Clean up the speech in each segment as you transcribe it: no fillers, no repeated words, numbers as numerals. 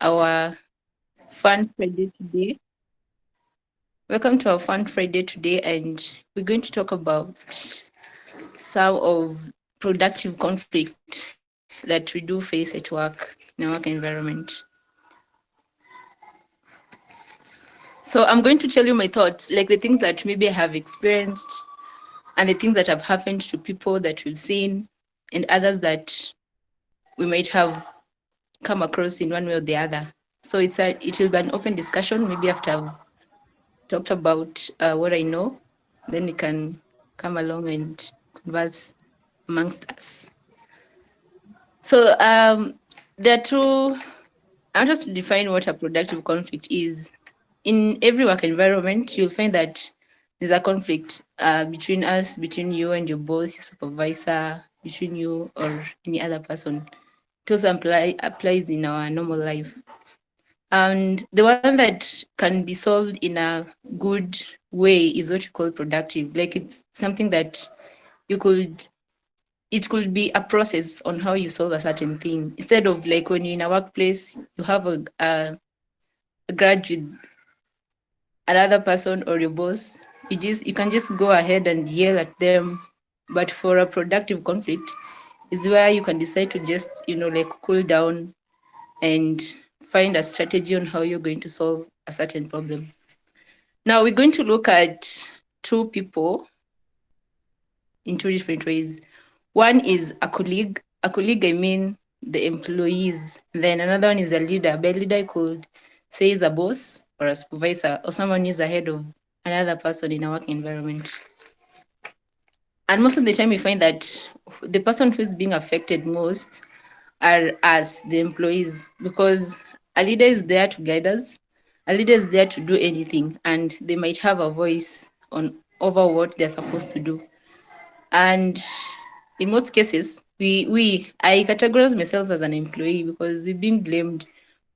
our Fun Friday today. Welcome to our Fun Friday today, and we're going to talk about some of productive conflict that we do face at work in our work environment. So I'm going to tell you my thoughts, like the things that maybe I have experienced and the things that have happened to people that we've seen and others that we might have come across in one way or the other. So it will be an open discussion. Maybe after I've talked about what I know, then we can come along and converse amongst us. So there are two. I'll just define what a productive conflict is. In every work environment, you'll find that there's a conflict between you and your boss, your supervisor, between you or any other person. It also applies in our normal life. And the one that can be solved in a good way is what you call productive. Like it's something that it could be a process on how you solve a certain thing. Instead of like when you're in a workplace, you have a grudge with another person or your boss, you can just go ahead and yell at them. But for a productive conflict is where you can decide to just, like cool down and find a strategy on how you're going to solve a certain problem. Now we're going to look at two people in two different ways. One is a colleague. A colleague, I mean the employees. Then another one is a leader. By leader, I could say is a boss or a supervisor or someone who's ahead of another person in a work environment. And most of the time, we find that the person who's being affected most are us, the employees, because a leader is there to guide us. A leader is there to do anything, and they might have a voice on over what they're supposed to do. And in most cases, I categorize myself as an employee because we've been blamed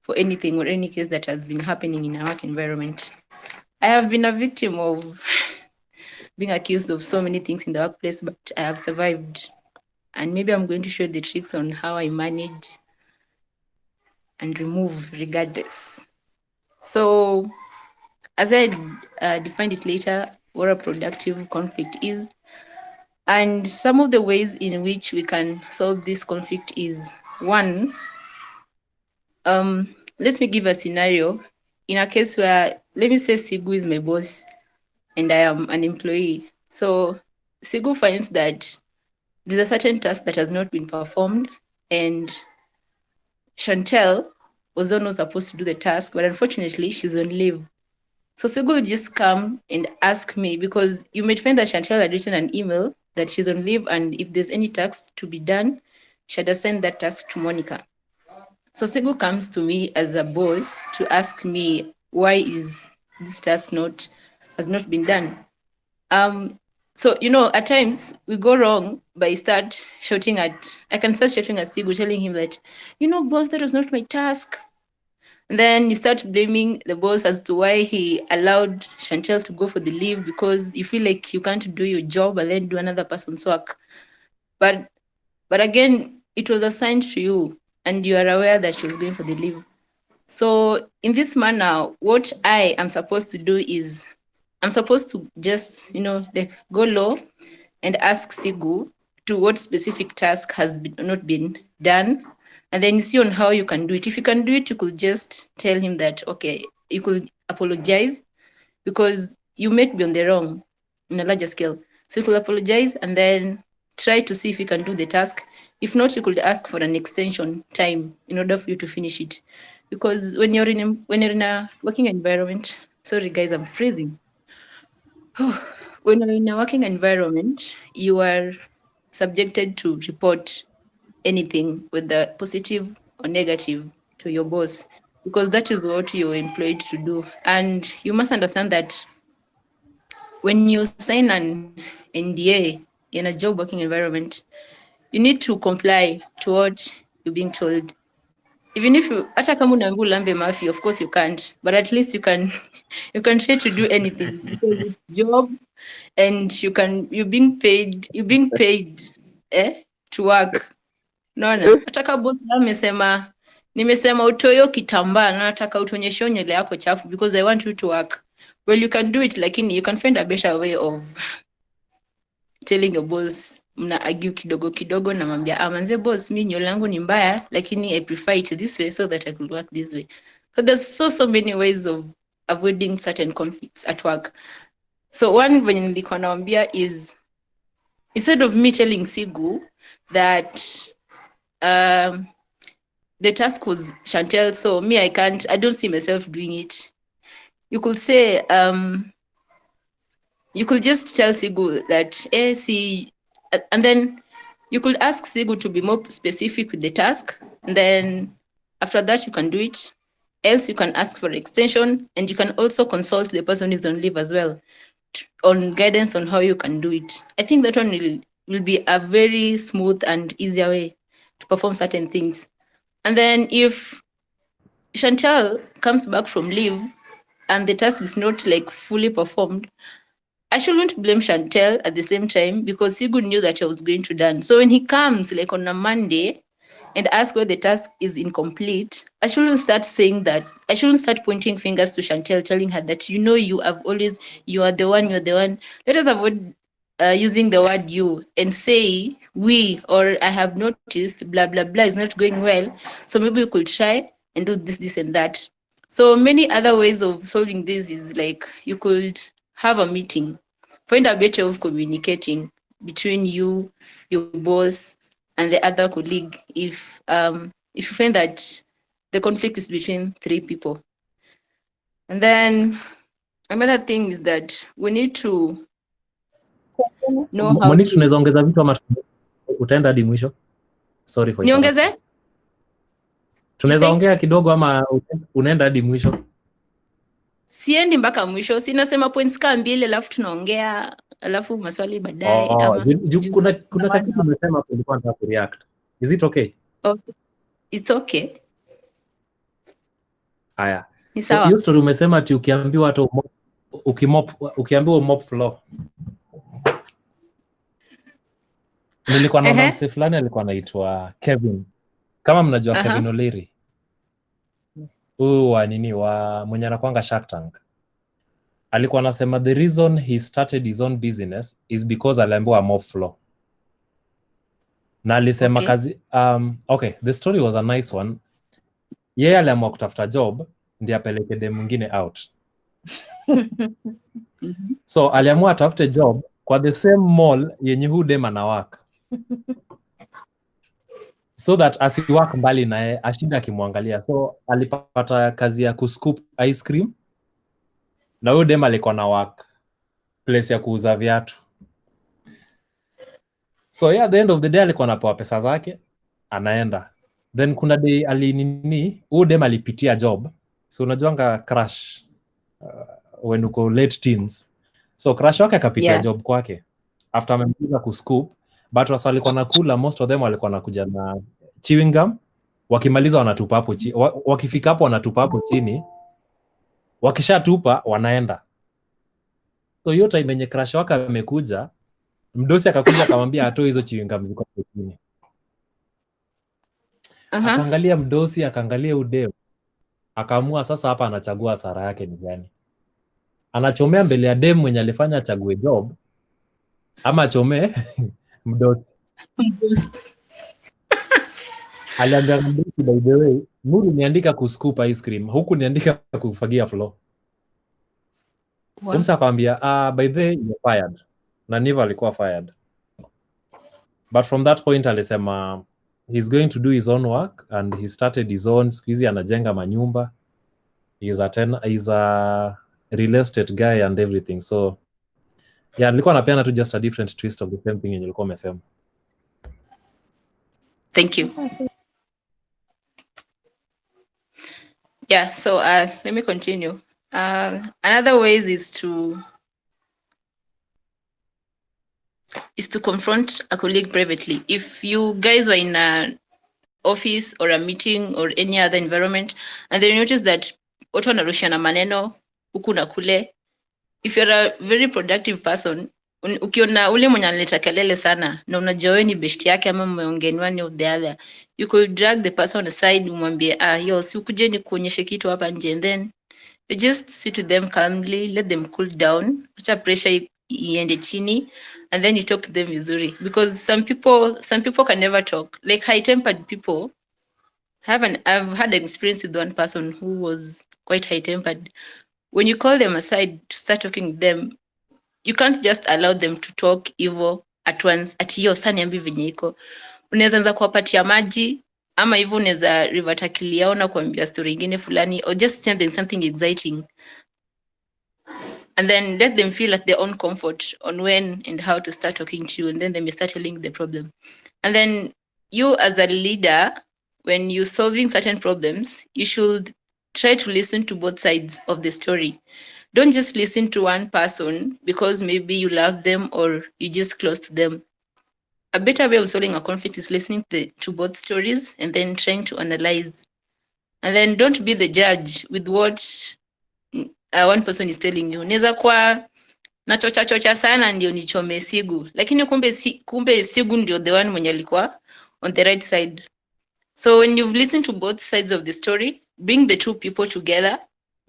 for anything or any case that has been happening in our work environment. I have been a victim of being accused of so many things in the workplace, but I have survived. And maybe I'm going to show the tricks on how I manage and remove regardless. So, as I defined it later, what a productive conflict is, and some of the ways in which we can solve this conflict is one, let me give a scenario. In a case where, let me say Sigu is my boss and I am an employee. So Sigu finds that there's a certain task that has not been performed, and Chantel was the one who was supposed to do the task, but unfortunately she's on leave. So Sigu would just come and ask me, because you might find that Chantel had written an email that she's on leave, and if there's any task to be done, she had assigned that task to Monica. So Sigu comes to me as a boss to ask me why is this task has not been done. So at times we go wrong by I can start shouting at Sigu, telling him that, boss, that was not my task. And then you start blaming the boss as to why he allowed Chantel to go for the leave, because you feel like you can't do your job and then do another person's work. But again, it was assigned to you and you are aware that she was going for the leave. So in this manner, what I am supposed to do is I'm supposed to just, like go low and ask Sigu to what specific task has not been done, and then see on how you can do it. If you can do it, you could just tell him that, okay, you could apologize because you might be on the wrong in a larger scale. So you could apologize and then try to see if you can do the task. If not, you could ask for an extension time in order for you to finish it. Because when you're in a working environment, sorry guys, I'm freezing. When you're in a working environment, you are subjected to report anything, whether positive or negative, to your boss, because that is what you're employed to do. And you must understand that when you sign an NDA in a job working environment, you need to comply to what you're being told. Even if hata kama unaambiwa ulambe mafi, of course you can't, but at least you can you can try to do anything because it's job, and you're being paid to work. Unaona, hata kama boss amesema nimesema utoyo kitambaa na nataka utonyeshe nywele yako chafu because I want you to work. Well, you can do it, lakini you can find a better way of telling your boss. Mna argue kidogo kidogo na mwambia, manze boss, mi nywele yangu ni mbaya, lakini I prefer it this way so that I could work this way. So there's so many ways of avoiding certain conflicts at work. So one venye nilikuwa naambia is, instead of me telling Sigu that the task was Chantel, so me I don't see myself doing it. You could say, you could just tell Sigu that, see, and then you could ask Sigu to be more specific with the task. And then after that, you can do it. Else, you can ask for extension, and you can also consult the person who's on leave as well on guidance on how you can do it. I think that one will be a very smooth and easier way to perform certain things. And then if Chantel comes back from leave and the task is not like fully performed, I shouldn't blame Chantel at the same time because Sigu knew that I was going to done. So when he comes like on a Monday and asks why the task is incomplete, I shouldn't start saying that. I shouldn't start pointing fingers to Chantel, telling her that, you are the one. Let us avoid using the word you and say we, or I have noticed blah, blah, blah is not going well. So maybe we could try and do this and that. So many other ways of solving this is like you could have a meeting, find a better way of communicating between you, your boss, and the other colleague if you find that the conflict is between 3 people. And then another thing is that we need to know how Monique, tunaweza ongeza vitu ama utaenda hadi mwisho? Sorry for niongeze? Tunaweza ongea kidogo ama unaenda hadi mwisho? Siendi mpaka mwisho, sinasema points kama 2 alafu tunaongea alafu maswali baadaye ama kuna kitu umesema ulikuwa unataka kureact. Is it okay? Okay. It's okay. Haya. So hiyo story umesema ati ukiambiwa hata ukiambiwa mop floor. Nilikuwa naona mse fulani alikuwa anaitwa Kevin. Kama mnajua Kevin O'Leary. wa mwenye anakuanga Shark Tank. Alikuwa anasema the reason he started his own business is because aliambiwa mop floor. Na alisema kazi the story was a nice one. Yeye aliamua kutafuta job ndiye apeleke dem mwingine out. So aliamua atafute job kwa the same mall yenye huyu dem ana work. So that asiwork mbali naye ashinda akimwangalia. So alipata kazi ya kuscoop ice cream. Na huyu dem alikuwa na work place ya kuuza viatu. So at the end of the day alikuwa anapewa pesa zake, anaenda. Then kuna day huyu dem alipitia job. So unajuanga crush when uko late teens. So crush wake akapitia job kwake. After amemaliza kuscoop, but wasa walikuwa nakula, most of them walikuwa nakuja na chewing gum. Wakimaliza wanatupa hapo chini. Wakifika hapo wanatupa hapo chini. Wakishatupa wanaenda. So hiyo time yenye crush wake amekuja, mdosi akakuja akamwambia atoe hizo chewing gum ziko hapo chini. Akaangalia mdosi, akaangalia udeo. Akaamua sasa hapa anachagua sara yake ni gani. Anachomea mbele ya dem mwenye alifanya achague job ama achomee mdosi. Aliambia mdosi, by the way, Nuru niandika kuscoop ice cream, huku niandika kufagia floor. Kumsa akamwambia, by the way, you're fired. Na Niva alikuwa fired. But from that point alisema he's going to do his own work and he started his own. Squeezy anajenga manyumba. He's a real estate guy and everything. So yeah, nilikuwa napeana tu just a different twist of the same thing yenye nilikuwa umesema. Thank you. Yeah, so let me continue. Another ways is to confront a colleague privately. If you guys were in an office or a meeting or any other environment and then you notice that watu wanarushana maneno huku na kule, if you're a very productive person, ukiona ule mwenye analeta kelele sana na unajua wewe ni best yake ama mmeongea one of the other, you could drag the person aside, umwambie yo, si ukuje ni kuonyeshe kitu hapa nje, and then you just sit with them calmly, let them cool down, acha pressure iende chini, and then you talk to them vizuri, because some people can never talk, like high tempered people. I've had an experience with one person who was quite high tempered. When you call them aside to start talking with them, you can't just allow them to talk hivyo at once, ati hiyo sasa niambi venye iko. Unaweza anza kuwapatia maji ama hivyo unaweza revert akili yao na kuambia story ingine fulani, or just tell them something exciting, and then let them feel at their own comfort on when and how to start talking to you, and then they may start telling the problem. And then you as a leader, when you're solving certain problems, you should try to listen to both sides of the story. Don't just listen to one person because maybe you love them or you're just close to them. A better way of solving a conflict is listening to both stories and then trying to analyze. And then don't be the judge with what one person is telling you. Naweza kuwa na chocha sana ndio nichome Sigu, lakini kumbe Sigu ndio the one mwenye alikuwa on the right side. So when you've listened to both sides of the story, bring the two people together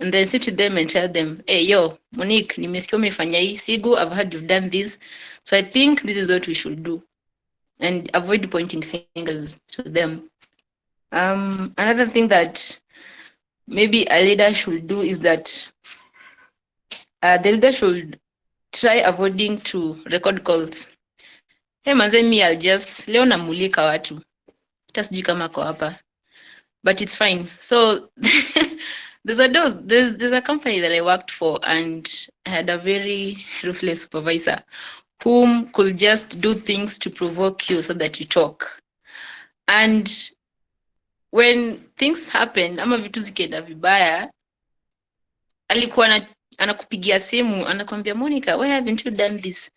and then sit with them and tell them, hey, yo, Monique, nimesikia umefanya hii. Sigu, I've heard you've done this. So I think this is what we should do. And avoid pointing fingers to them. Another thing that maybe a leader should do is that the leader should try avoiding to record calls. Hey, manze, me, I'll just, leo namulika watu. Hata sijui kama ko hapa. But it's fine. So there's a company that I worked for, and I had a very ruthless supervisor whom could just do things to provoke you so that you talk. And when things happen, ama vitu zikienda vibaya, alikuwa anakupigia simu, anakwambia, Monica, why haven't you done this?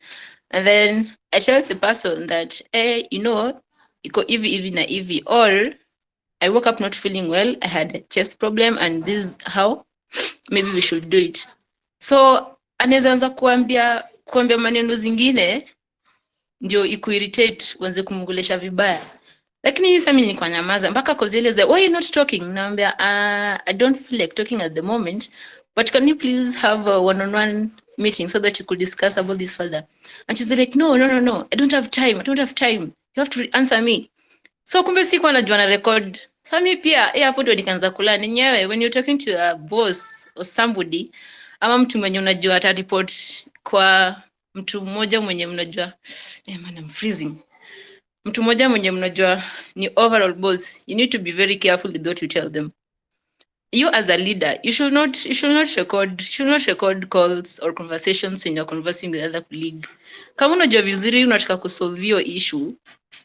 And then I tell the person that, hey, iko hivi na hivi, or I woke up not feeling well, I had a chest problem, and this is how maybe we should do it. So anaweza anza kuambia maneno zingine ndio ikuirritate, uanze kumngolesha vibaya. Lakini sasa mimi nilikuwa nyamaza mpaka kozeleza, why you not talking? Naambia I don't feel like talking at the moment, but can you please have a one-on-one meeting so that you could discuss about this further? And she's like, no, I don't have time, you have to answer me. So kumbe sikuwa najua na record. Sasa mimi pia hapo ndio nikaanza kula nenyewe, when you're talking to a boss or somebody, ama mtu mwenye unajua ata report kwa mtu mmoja mwenye mnajua, man, I'm freezing. Mtu mmoja mwenye mnajua ni overall boss, you need to be very careful with what you tell them. You as a leader, you should not record calls or conversations when you're conversing with other colleague. Kama unajua vizuri unataka kusolve hiyo issue,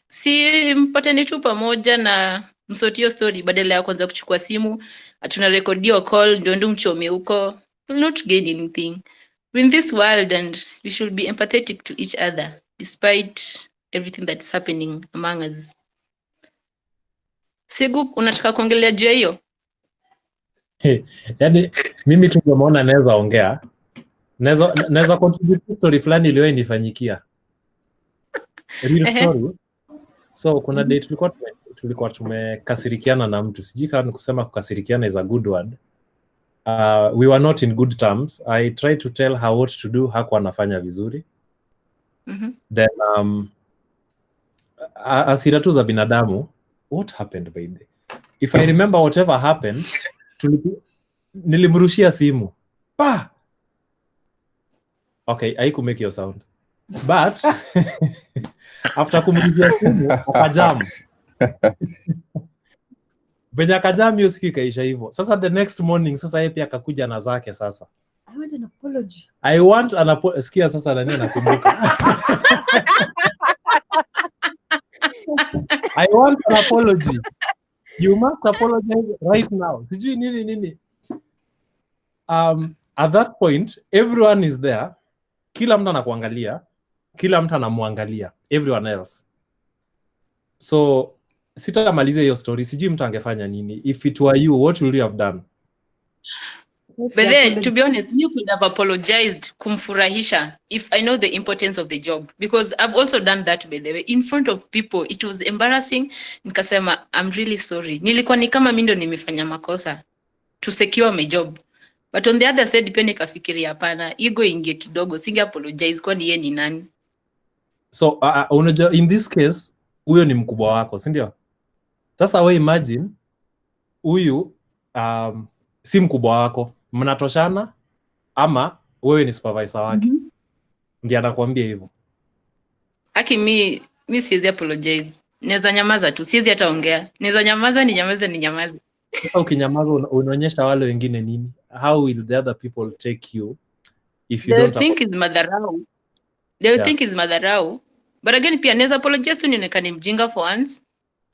si mpatane tu pamoja na msotio story, badala ya kwanza kuchukua simu atuna record hiyo call ndio mchome huko. Will not gain anything. We're in this world and we should be empathetic to each other despite everything that's happening among us. Sigu, unataka kuongelea juu hiyo? Yaani mimi tu nimeona naweza ongea. Naweza contribute story fulani iliyo nifanyikia. Real story. So kuna day tulikuwa tumekasirikiana na mtu. Sijui kama kusema kukasirikiana is a good word. We were not in good terms. I tried to tell her what to do, hakuwa anafanya vizuri. Then asira tu za binadamu, what happened by the, if I remember whatever happened, nilimrushia simu. Pa! Okay, haiku make your sound. But after kumrushia simu, akajam. Venye akajam hiyo siku ikaisha hivyo. Sasa the next morning, sasa yeye pia akakuja na zake sasa. I want an apology. Sikia sasa nani anakumbuka. I want an apology. You must apologize right now. Sijui nini. At that point, everyone is there. Kila mtu anakuangalia. Kila mtu anamwangalia. Everyone else. So, sitamaliza hiyo story. Sijui mtu angefanya nini. If it were you, what would you have done? But then, to be honest, you could have apologized kumfurahisha if I know the importance of the job, because I've also done that, by the way, in front of people. It was embarrassing. Nikasema, I'm really sorry. Nilikuwa ni kama mimi ndo nimefanya makosa to secure my job. But on the other side, pia nikafikiria hapana, ego ingie kidogo, singe apologize kwani yeye ni nani? So unajua in this case huyo ni mkubwa wako, si ndio? Sasa wewe imagine huyu si mkubwa wako, mnatoshana ama wewe ni supervisor wake. Ndiye anakuambia hivyo. Haki mi siwezi apologize. Naweza nyamaza tu, siwezi hata ongea. Naweza nyamaza ni nyamaze. Sasa ukinyamaza unaonyesha wale wengine nini? How will the other people take you if you don't think is madharau? They will think is madharau. But again, pia naweza apologize tu nionekane mjinga for once.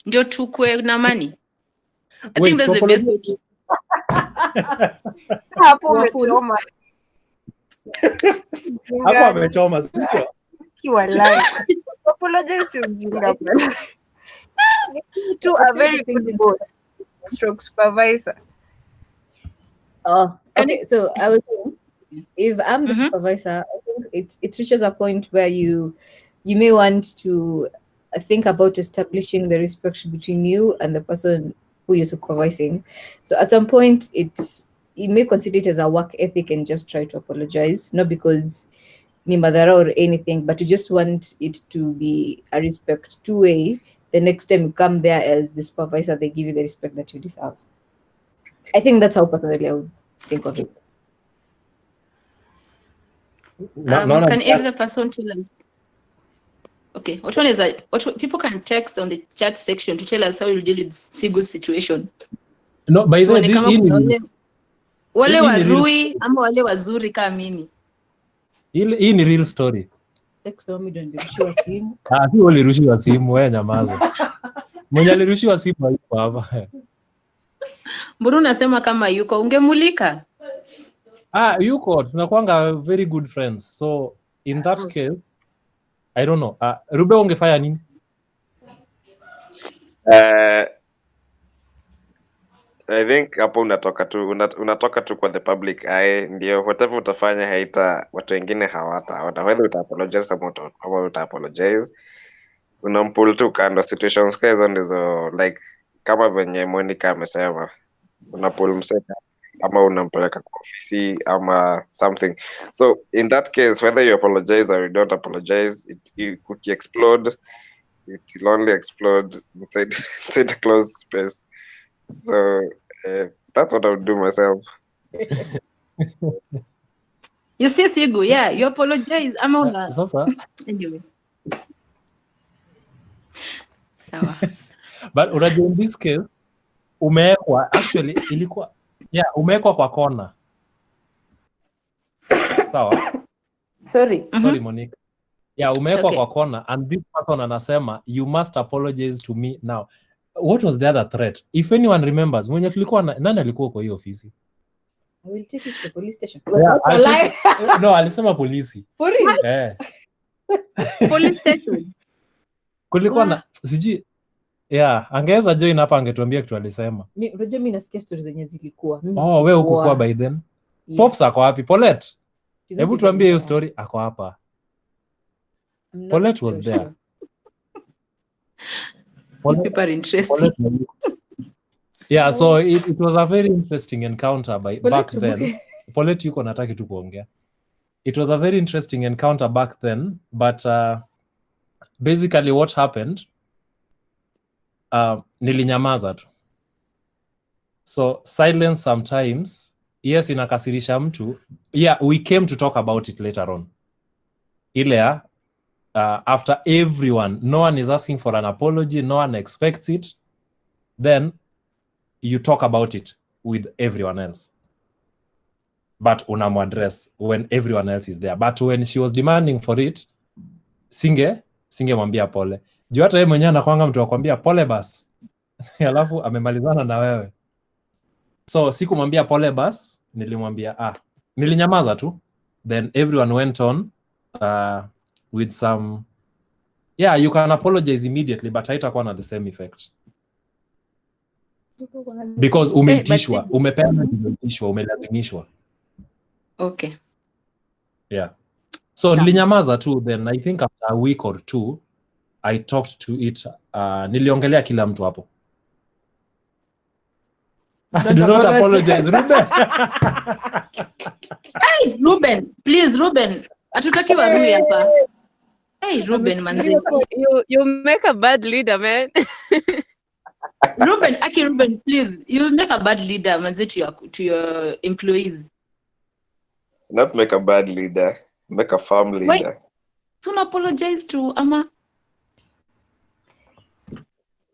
Ndio tukue na amani. I think that's the best way to hapo umechoma. Hapo amechoma sio? Kiwa live. Apologize to mjinga bwana. To a very good boss. Stroke supervisor. Oh, okay. So I was saying, if I'm the supervisor, I think it reaches a point where you may want to think about establishing the respect between you and the person who you're supervising. So at some point, you may consider it as a work ethic and just try to apologize, not because ni madhara or anything, but you just want it to be a respect two-way. The next time you come there as the supervisor, they give you the respect that you deserve. I think that's how personally I would think of it. Can every person tell us? Okay, what one is that? What people can text on the chat section to tell us how you deal with Sigu's situation. No, by the way, wale warui ama wale wazuri kama mimi. Hii ni real story. Kusema mimi ndo nilirushiwa simu. Si ulirushiwa simu, wewe nyamaza. Mwenye alirushiwa simu yuko hapa. Mbona unasema kama yuko ungemulika? Yuko, tunakuanga very good friends. So in that case, I don't know. Rube ungefanya nini? I think hapo unatoka tu kwa the public eye, ndio whatever utafanya haita watu wengine hawataona whether uta apologize ama uta apologize. Unampull tu kando. Situations hizo ndizo like kama venye Monica amesema, unapull mseka ama unampeleka kwa ofisi ama something. So in that case, whether you apologize or you don't apologize, it could explode. It will only explode inside a closed space. So that's what I would do myself. You see, Sigu, yeah, you apologize. Sasa. Anyway. Sawa. But unajua in this case, umewekwa umewekwa kwa kona. Sawa? Sorry. Sorry, Monica. Yeah, umewekwa kwa kona and this person anasema you must apologize to me now. What was the other threat? If anyone remembers, mwenye tulikuwa nani alikuwa kwa hiyo ofisi? I will take you to the police station. Yeah, no, alisema polisi. For real? Police station. Kulikuwa na siji angeweza join hapa angetuambia kitu alisema. Unajua mimi nasikia stories zenye zilikuwa. Wewe hukuwa by then. Yes. Pops ako wapi? Paulette. Hebu tuambie hiyo story. Ako hapa. Paulette was there. People are interested. Yeah, so it was a very interesting encounter back then. Paulette yuko nataki tu kuongea. It was a very interesting encounter back then, but basically what happened, nilinyamaza tu. So silence sometimes, yes, inakasirisha mtu. Yeah, we came to talk about it later on. Ile after everyone, no one is asking for an apology, no one expects it, then you talk about it with everyone else. But unamuaddress when everyone else is there. But when she was demanding for it, singemwambia pole. Juu hata yeye mwenyewe anakuanga mtu akwambia pole bas. Alafu amemalizana na wewe. So sikumwambia pole bas, nilimwambia nilinyamaza tu. Then everyone went on with some you can apologize immediately, but haitakuwa na the same effect. Because umeitishwa, umepeana kuitishwa, umelazimishwa. Okay. Yeah. So nilinyamaza tu, then I think after a week or two I talked to it. Niliongelea kila mtu hapo. Do not apologize, Ruben. Hey, Ruben, please, Ruben. Hatutaki warui hapa. Hey, Ruben, manzi. You make a bad leader, man. Ruben, please. You make a bad leader, manzi, to your employees. Not make a bad leader, make a firm leader. Why? Don't apologize to Ama.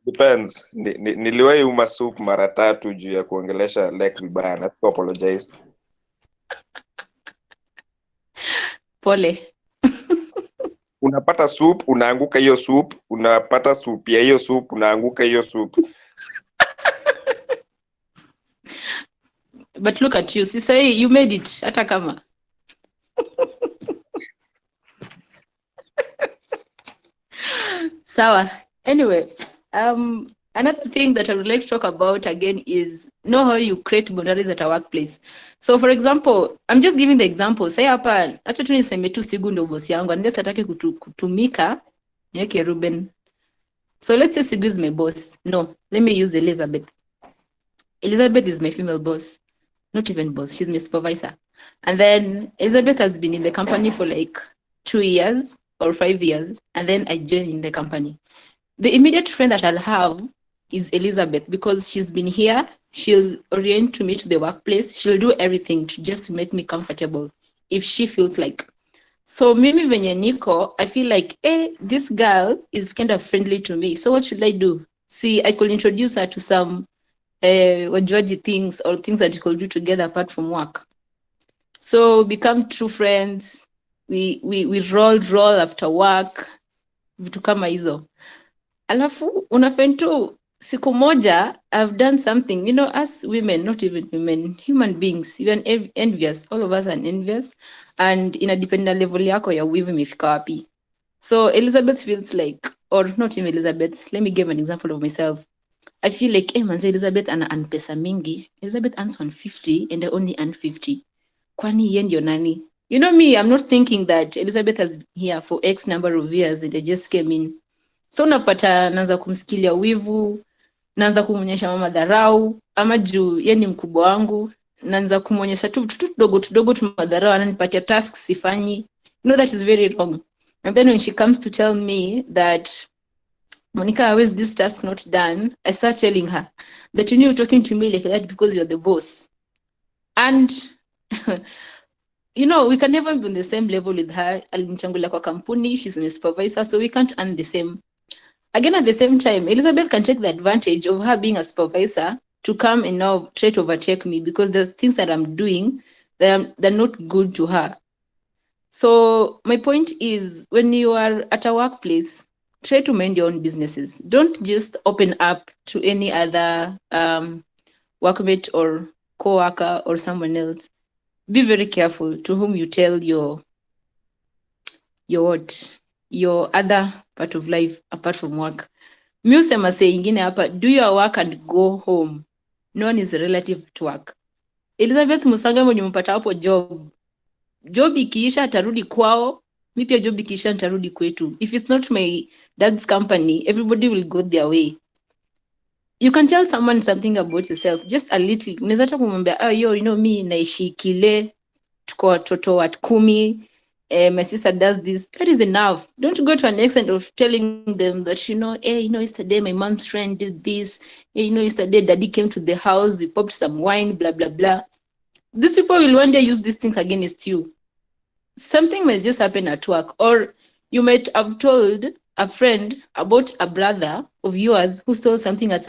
Depends. Niliwahi uma soup mara 3 juu ya kuongelesha like vibaya na to apologize. Pole. Unapata soup, unaanguka hiyo soup, unapata soup ya hiyo soup, unaanguka hiyo soup. But look at you. Sisai, you made it. Hata kama. Sawa. Anyway, another thing that I would like to talk about again is know how you create boundaries at a workplace. So for example, I'm just giving the example. Say hapa, acha tu niseme tu Sigu ndo boss yangu, unless atake kutumika niweke Ruben. So let's say Sigu is my boss. No, let me use Elizabeth. Elizabeth is my female boss. Not even boss, she's my supervisor. And then Elizabeth has been in the company for like 2 years or 5 years, and then I joined in the company. The immediate friend that I'll have is Elizabeth, because she's been here. She'll orient to me to the workplace. She'll do everything to just make me comfortable if she feels like. So mimi venye niko, I feel like, this girl is kind of friendly to me. So what should I do? See, I could introduce her to some wajuaji things or things that we could do together apart from work. So become true friends. We roll after work. Vitu kama hizo. Alafu unafind tu siku moja I've done something, you know, as women, not even women, human beings, even envious, all of us are envious, and ina depend na level yako ya wivu imefika wapi. So Elizabeth feels like, or not even Elizabeth, let me give an example of myself. I feel like, manze Elizabeth ana earn pesa mingi. Elizabeth earns 150 and I only earn 50. Kwani yeye ndio nani? You know me, I'm not thinking that Elizabeth has been here for X number of years and I just came in. So unapata naanza kumsikilia wivu, naanza kumuonyesha mama dharau, ama juu yeye ni mkubwa wangu, naanza kumuonyesha tu tudogo tu madharau, ananipatia tasks sifanyi. You know, that is very wrong. And then when she comes to tell me that, Monica, how is this task not done? I start telling her that, you know, you're talking to me like that because you're the boss. And you know, we can never be on the same level with her. Alinichangula kwa kampuni, she's my supervisor, so we can't earn the same. Again, at the same time, Elizabeth can take the advantage of her being a supervisor to come and now try to overtake me because the things that I'm doing, they're not good to her. So my point is, when you are at a workplace, try to mind your own businesses. Don't just open up to any other workmate or co-worker or someone else. Be very careful to whom you tell your other part of life apart from work. Mi usema say ingine hapa, do your work and go home. No one is relative to work. Elizabeth Musanga mwenye mpata hapo job ikiisha atarudi kwao, mi pia job ikiisha nitarudi kwetu. If it's not my dad's company, everybody will go their way. You can tell someone something about yourself, just a little. Unaweza hata kumwambia, you know me naishi kile, tuko watoto wa 10, my sister does this. That is enough. Don't go to an extent of telling them that, you know, yesterday my mom's friend did this. Yesterday daddy came to the house, we popped some wine, blah, blah, blah. These people will one day use this thing against you. Something may just happen at work, or you might have told a friend about a brother of yours who stole something at a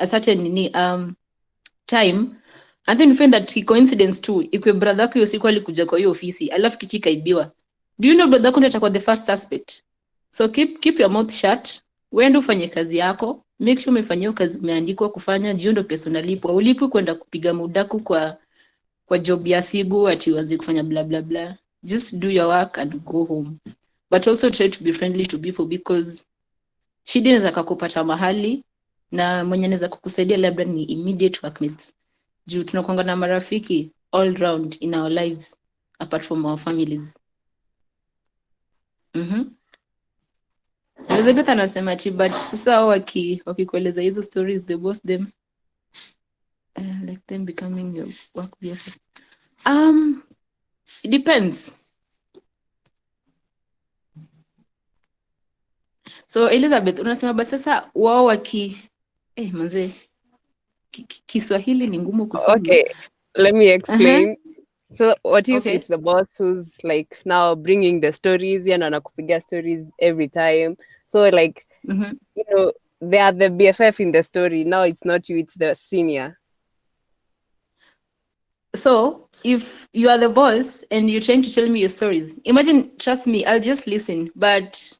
certain time, and then you find that coincidence too, ikwe brother yako hiyo siku alikuja kwa hiyo ofisi, alafu kichi kaibiwa. Do you know brother yako atakuwa the first suspect? So keep your mouth shut. Wewe ufanye kazi yako. Make sure umefanyia kazi umeandikwa kufanya, jio ndo pesa unalipwa. Ulipwi kwenda kupiga mudaku kwa job ya Sigu ati uanze kufanya blah blah blah. Just do your work and go home. But also try to be friendly to people, because shida inaweza kukupata mahali na mwenye anaweza kukusaidia labda ni immediate workmates. Juu tunakuanga na marafiki all round in our lives apart from our families. Elizabeth anasema ati but sasa wakikueleza hizo stories the both them like them becoming your work BFF. It depends. So Elizabeth unasema but sasa wao manze Kiswahili ni ngumu kusoma. Okay, let me explain. So what if it's the boss who's like now bringing the stories and anakupigia stories every time? So like, you know, they are the BFF in the story. Now it's not you, it's the senior. So if you are the boss and you're trying to tell me your stories, imagine, trust me, I'll just listen. But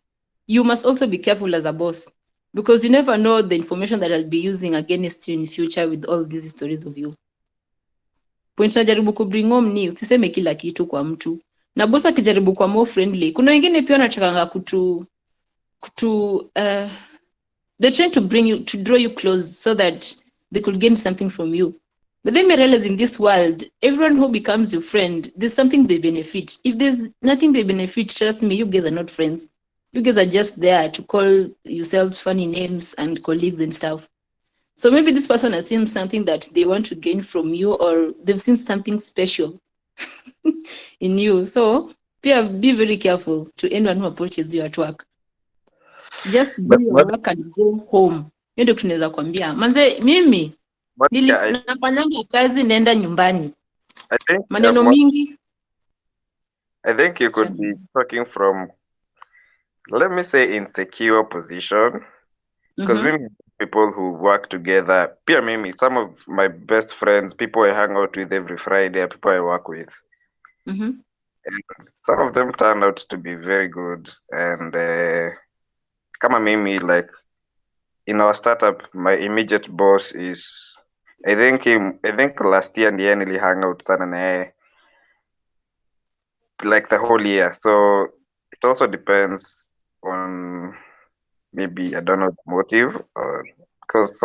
you must also be careful as a boss because you never know the information that I'll be using against you in future with all these stories of you. Point najaribu kubring home ni usiseme kila kitu kwa mtu. Na boss akijaribu kwa more friendly. Kuna wengine pia wanataka they're trying to bring you, to draw you close so that they could gain something from you. But then we realize in this world, everyone who becomes your friend, there's something they benefit. If there's nothing they benefit, trust me, you guys are not friends. You guys are just there to call yourselves funny names and colleagues and stuff. So maybe this person has seen something that they want to gain from you, or they've seen something special in you. So be very careful to anyone who approaches you at work. Just do your work and go home. Hiyo ndio tunaweza kuambia. Manze mimi nafanyanga kazi naenda nyumbani. Maneno mingi. I think you could be talking from, let me say, insecure position. Because we people who work together, pia mimi, some of my best friends, people I hang out with every Friday, are people I work with. And some of them turn out to be very good. And kama mimi, like in our startup, my immediate boss is, I think last year ndiye nili hang out sana naye like the whole year. So it also depends on maybe, I don't know, the motive, or because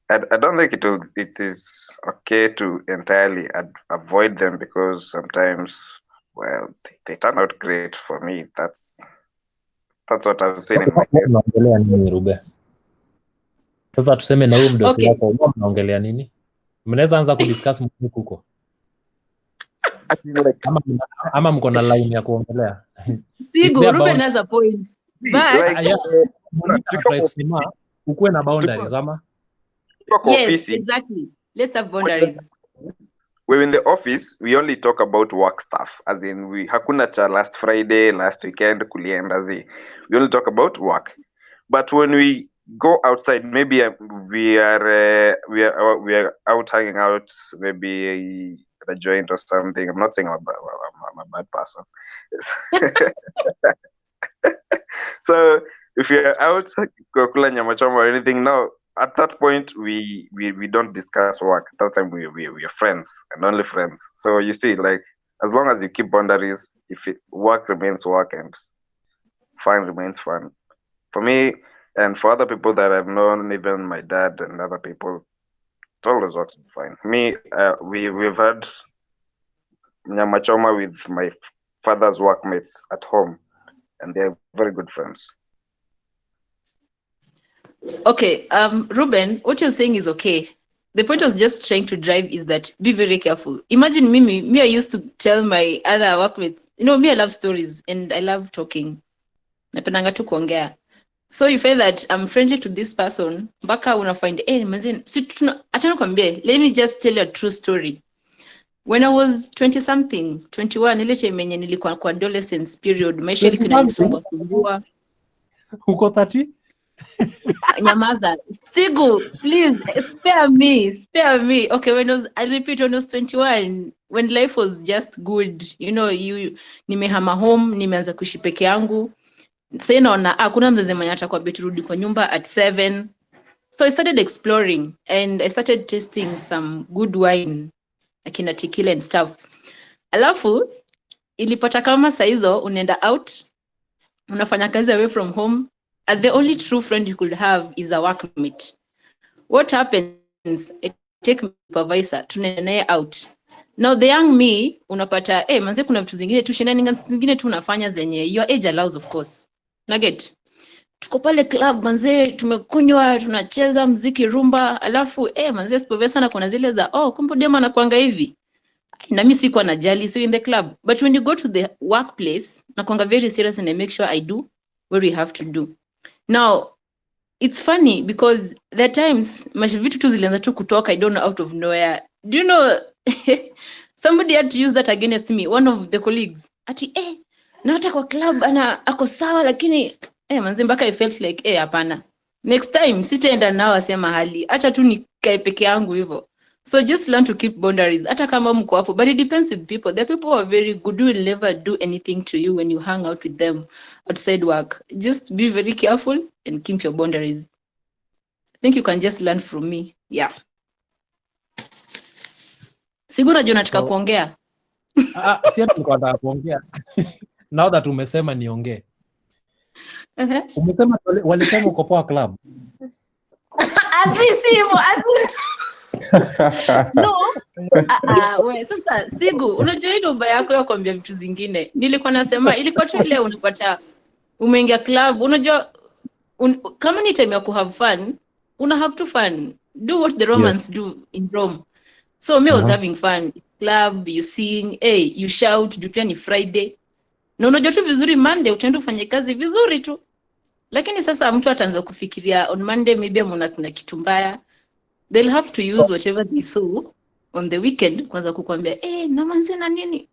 I don't think it is okay to entirely avoid them, because sometimes, well, they turn out great for me. That's what I've seen in my life. Unaongelea nini Rube? Sasa tuseme na huyu mdosi wako, mnaongelea nini? Mnaweza anza kudiscuss huko. Ama mko na line ya kuongelea. Sigo, Ruben has a point. But kusema ukuwe na boundaries ama? Yes, exactly. Let's have boundaries. We're in the office, we only talk about work stuff. As in, hakuna cha last Friday, last weekend, kulienda zi. We only talk about work. But when we go outside, maybe we are out hanging out, maybe a joint or something. I'm not saying I'm a bad person. So if you're out kula nyama choma or anything, now at that point we don't discuss work. At that time we are friends and only friends. So you see, like, as long as you keep boundaries, if work remains work and fun remains fun. For me and for other people that I've known, even my dad and other people, it always works fine. Me, we've had nyama choma with my father's workmates at home, and they're very good friends. Okay, Ruben, what you're saying is okay. The point I was just trying to drive is that be very careful. Imagine me, I used to tell my other workmates, me, I love stories and I love talking. Napendanga tu kuongea. So you find that I'm friendly to this person, mpaka una find, achana kwambie, let me just tell you a true story. When I was 20 something, 21, ile chemenye nilikuwa kwa adolescence period, maisha ilikuwa inanisumbua. Uko 30? Nyamaza. Stigu, please, spare me. Okay, when I was 21, when life was just good, nimehama home, nimeanza kuishi peke yangu. Sasa naona hakuna mzazi mwenye atakuwa beturudi kwa nyumba at 7. So I started exploring and I started tasting some good wine, akina tequila and stuff. Alafu ilipata kama saa hizo unaenda out, unafanya kazi away from home, and the only true friend you could have is a workmate. What happens? I take my supervisor, tunaenda naye out. Now the young me unapata manze kuna vitu zingine tu shenanigans zingine tu unafanya zenye your age allows, of course. Nugget. Tuko pale club manze, tumekunywa, tunacheza mziki rumba, alafu manze sipovea sana kuna zile za kumbe dema anakuanga hivi. Na mimi sikuwa najali, so in the club. But when you go to the workplace, nakuanga very serious and I make sure I do what we have to do. Now, it's funny because there are times vitu tu zilianza tu kutoka, I don't know, out of nowhere. Do you know somebody had to use that against me, one of the colleagues. Ati na hata kwa club ako sawa lakini manzi mpaka I felt like hapana. Next time sitaenda nao asema hali. Acha tu nikae peke yangu hivyo. So just learn to keep boundaries. Hata kama mko hapo, but it depends with people. There are people who are very good, who will never do anything to you when you hang out with them outside work. Just be very careful and keep your boundaries. I think you can just learn from me. Yeah. Sigura juu nataka kuongea. Si ati niko nataka kuongea. Now that umesema niongee. Umesema walisema uko poa club. No. We, sasa Sigu, unajua hii ndoba yako ya kuambia vitu zingine. Nilikuwa nasema ilikuwa tu ile unapata umeingia club, unajua kama ni time ya ku have fun, una have to fun. Do what the Romans do in Rome. So me was having fun. Club, you sing, you shout, juu pia ni Friday. Na unajua tu vizuri Monday utaenda ufanye kazi vizuri tu. Lakini sasa mtu ataanza kufikiria on Monday maybe kuna kitu mbaya. They'll have to use whatever they saw on the weekend kwanza kukwambia na manzi na nini.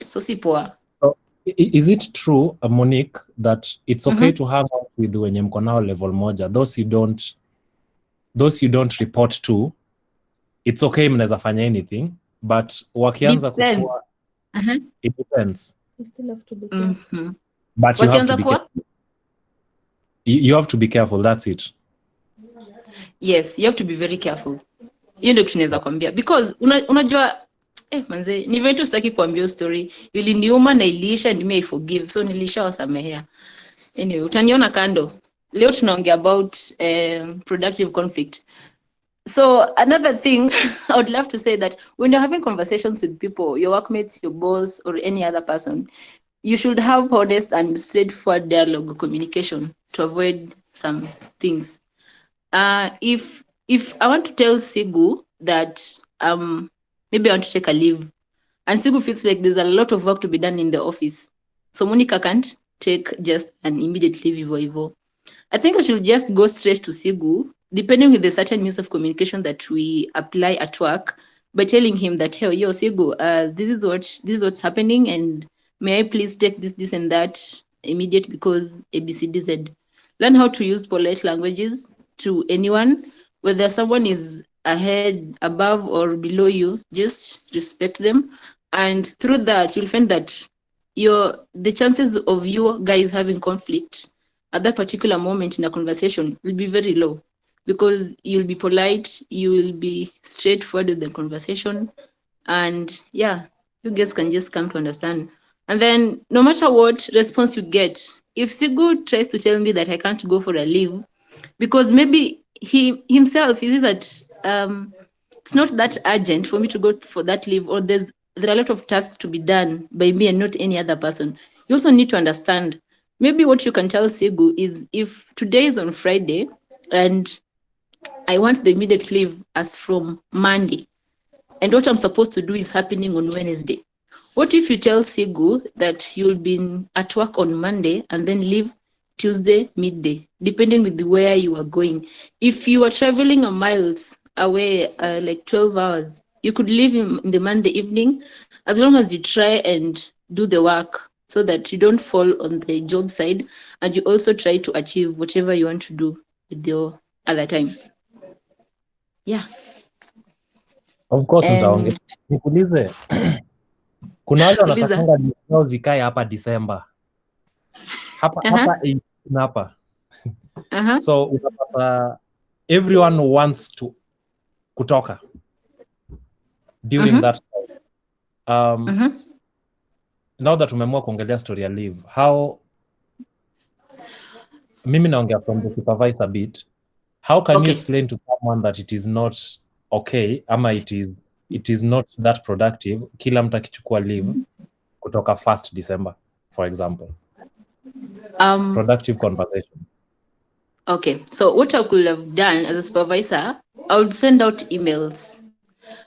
So si poa. So, is it true, Monique, that it's okay to hang out with wenye mko nao level moja, those you don't report to, it's okay mnaweza fanya anything, but wakianza kukua it depends. You still have to be careful. But you have to be careful. You have to be careful, that's it. Yes, you have to be very careful. Hiyo ndio tunaweza kuambia because unajua manze ni vitu sitaki kuambia story. Iliniuma na iliisha and me I forgive. So nilishawasamehea. Anyway, utaniona kando. Leo tunaongea about productive conflict. So another thing I would love to say that when you're having conversations with people, your workmates, your boss or any other person, you should have honest and straightforward dialogue communication to avoid some things. If I want to tell Sigu that maybe I want to take a leave and Sigu feels like there's a lot of work to be done in the office, so Monica can't take just an immediate leave evo. I think I should just go straight to Sigu, depending with the certain means of communication that we apply at work, by telling him that, hey, yo, Sigu, this is what's happening, and may I please take this and that immediate because ABCDZ. Learn how to use polite languages to anyone, whether someone is ahead, above, or below you. Just respect them, and through that, you'll find that the chances of you guys having conflict at that particular moment in a conversation will be very low, because you'll be polite, you will be straightforward with the conversation, and yeah, you guys can just come to understand. And then no matter what response you get, if Sigu tries to tell me that I can't go for a leave because maybe he himself is that it's not that urgent for me to go for that leave, or there are a lot of tasks to be done by me and not any other person, you also need to understand. Maybe what you can tell Sigu is, if today is on Friday and I want the immediate leave as from Monday, and what I'm supposed to do is happening on Wednesday. What if you tell Sigu that you'll be at work on Monday and then leave Tuesday midday, depending with where you are going. If you are traveling a miles away, like 12 hours, you could leave in the Monday evening, as long as you try and do the work so that you don't fall on the job side, and you also try to achieve whatever you want to do with your other time. Yeah. Of course, nitaongea. Nikuulize. Kuna wale wanatakanga zao zikae hapa December. Hapa 18 hapa. So unapata everyone wants to kutoka during that time. Now that umeamua kuongelea story ya leave, how mimi naongea from the supervisor bit, how can you explain to someone that it is not okay, ama it is it is not that productive kila mtu akichukua leave kutoka 1st December, for example. Productive conversation. Okay, so what I could have done as a supervisor, I would send out emails.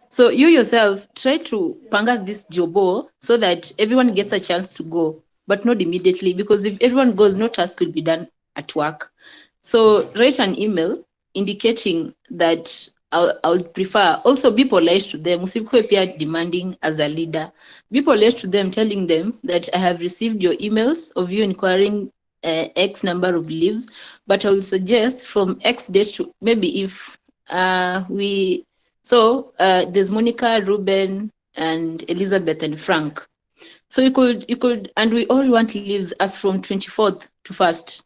So you yourself try to panga this jobo so that everyone gets a chance to go, but not immediately, because if everyone goes, no task will be done at work. So write an email indicating that I would prefer, also be polite to them. Usikuwe pia demanding as a leader. Be polite to them, telling them that I have received your emails of you inquiring X number of leaves, but I would suggest from X date to maybe if there's Monica, Ruben, and Elizabeth and Frank. So you could, and we all want leaves as from 24th to 1st.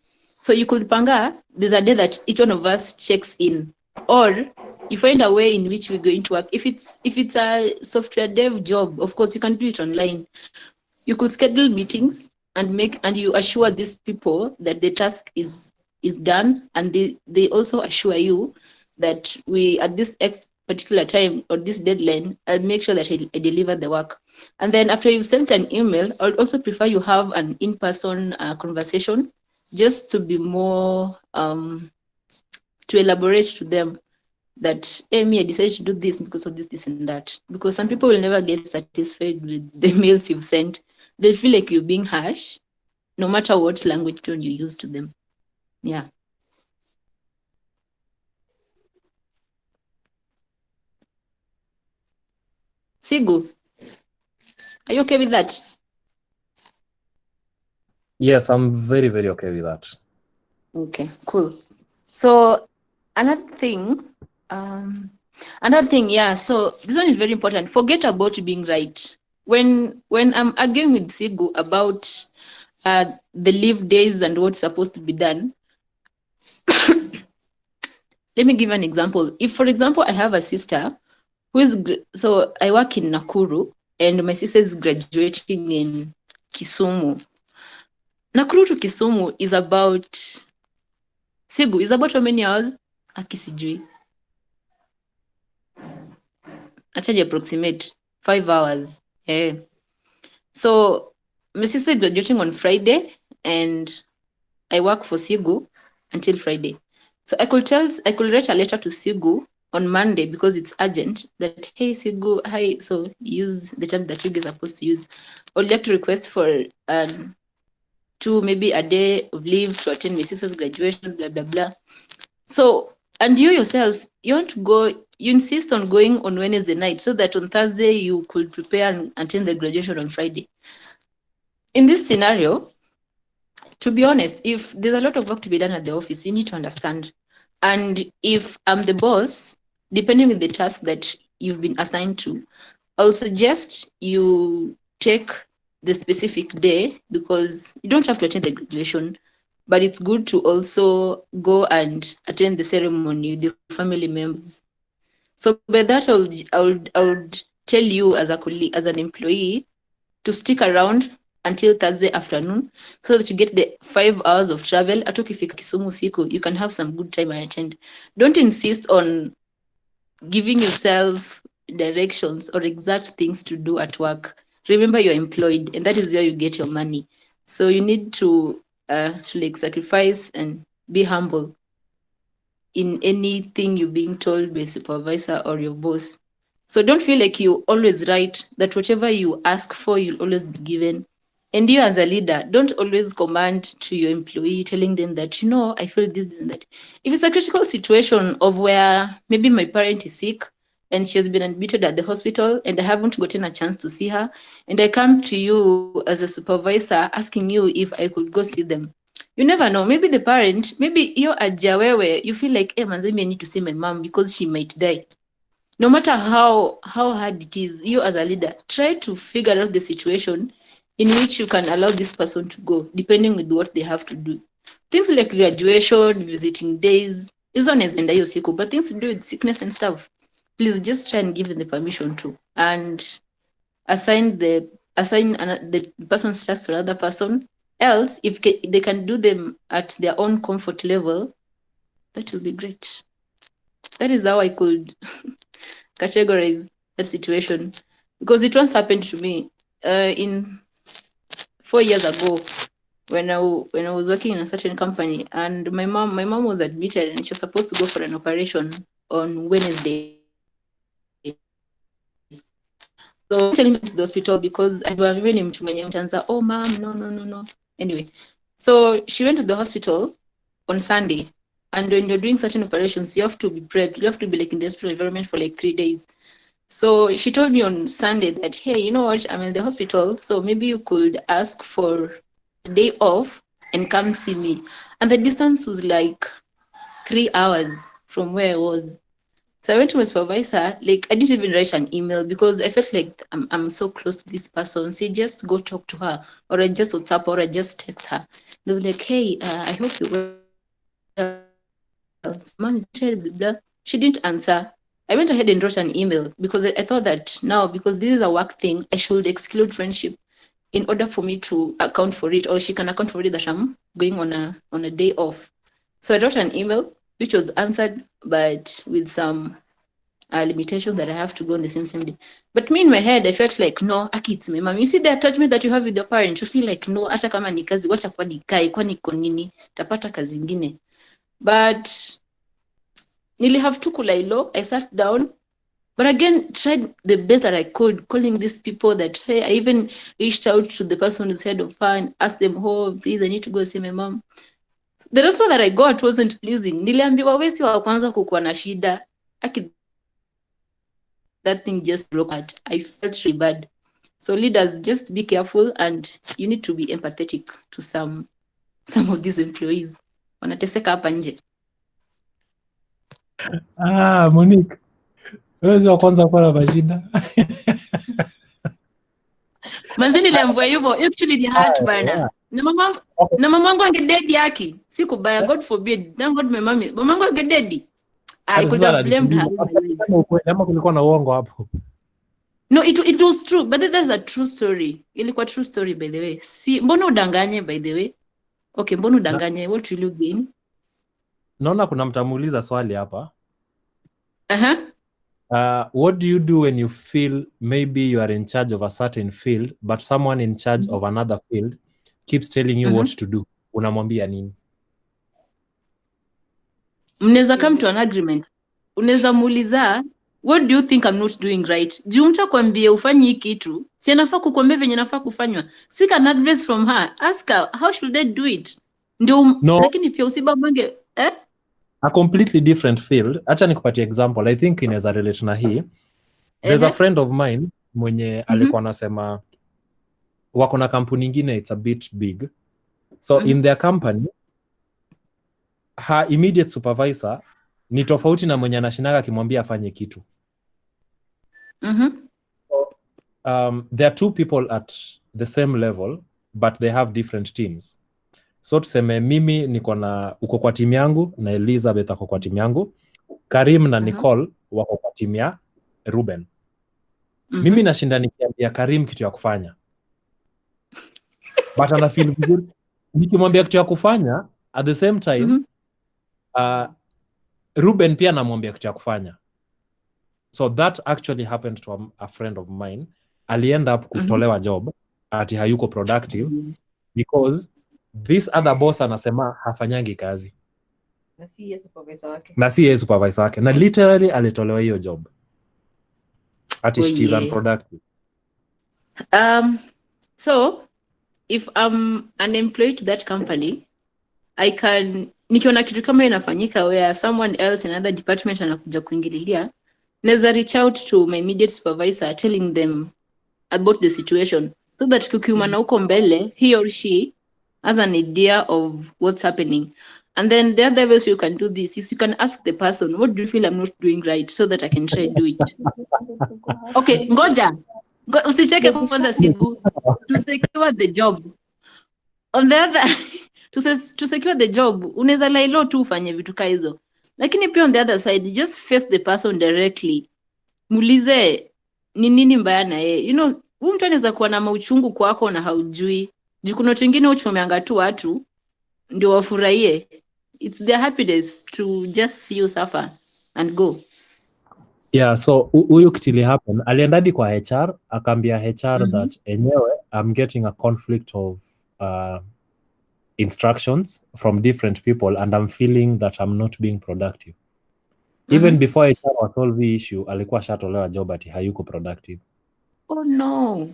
So you could panga, there's a day that each one of us checks in, or you find a way in which we're going to work. If it's a software dev job, of course you can do it online. You could schedule meetings and you assure these people that the task is done, and they also assure you that we at this particular time or this deadline, I'll make sure that I deliver the work. And then after you've sent an email, I would also prefer you have an in-person conversation, just to be more to elaborate to them that, hey, me, I decided to do this because of this and that. Because some people will never get satisfied with the mails you've sent. They feel like you're being harsh, no matter what language tone you use to them. Yeah. Sigu, are you okay with that? Yes, I'm very, very okay with that. Okay, cool. So another thing, yeah, so this one is very important. Forget about being right. When I'm arguing with Sigu about the leave days and what's supposed to be done, let me give an example. If, for example, I have a sister so I work in Nakuru, and my sister is graduating in Kisumu. Nakuru to Kisumu is about, Sigu, is about how many hours? Akisijui. Actually approximate 5 hours. Yeah. So my sister is graduating on Friday, and I work for Sigu until Friday. So I could write a letter to Sigu on Monday because it's urgent, that, hey Sigu, hi, so use the term that you guys are supposed to use. I would like to request for maybe a day of leave to attend my sister's graduation, blah blah blah. So, and you yourself, you want to go, you insist on going on Wednesday night so that on Thursday you could prepare and attend the graduation on Friday. In this scenario, to be honest, if there's a lot of work to be done at the office, you need to understand. And if I'm the boss, depending on the task that you've been assigned to, I'll suggest you take the specific day, because you don't have to attend the graduation, but it's good to also go and attend the ceremony with your family members. So by that, I would tell you as a colleague, as an employee, to stick around until Thursday afternoon so that you get the 5 hours of travel. Hata ukifika Kisumu siku, you can have some good time and attend. Don't insist on giving yourself directions or exact things to do at work. Remember, you're employed, and that is where you get your money. So you need to sacrifice and be humble in anything you're being told by a supervisor or your boss. So don't feel like you're always right, that whatever you ask for, you'll always be given. And you as a leader, don't always command to your employee, telling them that, I feel this and that. If it's a critical situation of where maybe my parent is sick and she has been admitted at the hospital and I haven't gotten a chance to see her, and I come to you as a supervisor asking you if I could go see them, you never know. Maybe the parent, maybe you're a jawewe, you feel like, hey, manzemi, I need to see my mom because she might die. No matter how hard it is, you as a leader, try to figure out the situation in which you can allow this person to go, depending with what they have to do. Things like graduation, visiting days, isn't as in the but things to do with sickness and stuff, please just try and give them the permission to, and assign the person's tasks to another person. Else, if they can do them at their own comfort level, that will be great. That is how I could categorize that situation because it once happened to me in 4 years ago when I was working in a certain company, and my mom was admitted and she was supposed to go for an operation on Wednesday. So telling me to the hospital because I was really oh mom, no. Anyway, so she went to the hospital on Sunday. And when you're doing certain operations, you have to be prepped. You have to be like in the hospital environment for like 3 days. So she told me on Sunday that, hey, you know what? I'm in the hospital, so maybe you could ask for a day off and come see me. And the distance was like 3 hours from where I was. So I went to my supervisor. Like, I didn't even write an email because I felt like I'm so close to this person. So just go talk to her, or I just WhatsApp, or I just text her. It was like, hey, I hope you well. Man is blah. She didn't answer. I went ahead and wrote an email because I thought that now, because this is a work thing, I should exclude friendship in order for me to account for it, or she can account for it that I'm going on a day off. So I wrote an email which was answered, but with some limitations that I have to go on the same day. But me in my head, I felt like, no, Aki, it's my mom. You see the attachment that you have with your parents, you feel like, no, hata kama ni kazi, wacha kwa nikae, kwa niko nini, tapata kazi ingine. But nearly have to kulailo. I sat down, but again tried the best that I could, calling these people that, hey, I even reached out to the person who's head of her and asked them, oh, please, I need to go see my mom. The response that I got wasn't pleasing. Niliambiwa wewe si wa kwanza kukuwa na shida. That thing just broke out. I felt really bad. So leaders, just be careful, and you need to be empathetic to some of these employees. Wanateseka hapa nje. Monique, wewe si wa kwanza kuwa na mashida. Manzi niliambiwa hivyo, actually ni hard bana. Na mamangu angededi yake. Si kubaya, God forbid. Thank God mamangu angededi. I could have blamed her. Kama kulikuwa na uongo hapo. No, it was true, but that's a true story. Ilikuwa true story, by the way. Si mbona udanganye, by the way? Okay, mbona udanganye? What will you gain? Naona kuna mtamuuliza swali hapa. What do you do when you feel maybe you are in charge of a certain field, but someone in charge of another field keeps telling you what to do? Unamwambia nini? Mnaweza come to an agreement. Unaweza muuliza, what do you think I'm not doing right? Juu mtu akwambie ufanye hiki kitu, si anafaa kukwambia venye nafaa kufanywa. Seek an advice from her. Ask her, how should I do it? Ndio, lakini pia usibambange, A completely different field. Acha nikupatie example. I think inaweza relate na hii. There's a friend of mine mwenye alikuwa anasema wako na kampuni nyingine, it's a bit big. So in their company, her immediate supervisor ni tofauti na mwenye anashinaga akimwambia afanye kitu. There are two people at the same level, but they have different teams. So tuseme mimi niko na uko kwa timu yangu na Elizabeth ako kwa timu yangu, Karim na Nicole wako kwa timu ya Ruben. Mimi nashinda nikiambia Karim kitu ya kufanya. But ana feel vizuri nikimwambia kitu ya kufanya, at the same time Ruben pia anamwambia kitu ya kufanya. So that actually happened to a friend of mine. Ali end up kutolewa job ati hayuko productive because this other boss anasema hafanyangi kazi. Na si yeye supervisor wake. Na literally alitolewa hiyo job. Ati she is unproductive. So if I'm an employee to that company, I can, nikiona kitu kama inafanyika where someone else in another department anakuja kuingililia, naweza reach out to my immediate supervisor telling them about the situation so that kukiumana huko mbele, he or she has an idea of what's happening. And then the other ways you can do this is you can ask the person, what do you feel I'm not doing right, so that I can try and do it. Okay, ngoja. Usicheke kwanza Sigu. To secure the job. On the other, to secure the job, unaweza lailo tu ufanye vitu ka hizo. Lakini pia on the other side, just face the person directly. Muulize ni nini mbaya na yeye. You know, huyu mtu anaweza kuwa na mauchungu kwako na haujui. Juu kuna watu wengine uchomeanga tu watu ndio wafurahie. It's their happiness to just see you suffer and go. Yeah, so huyu kitili happen aliendadi kwa HR akaambia HR that enyewe I'm getting a conflict of instructions from different people and I'm feeling that I'm not being productive. Even before HR was solve the issue, alikuwa shatolewa job ati hayuko productive. Oh no.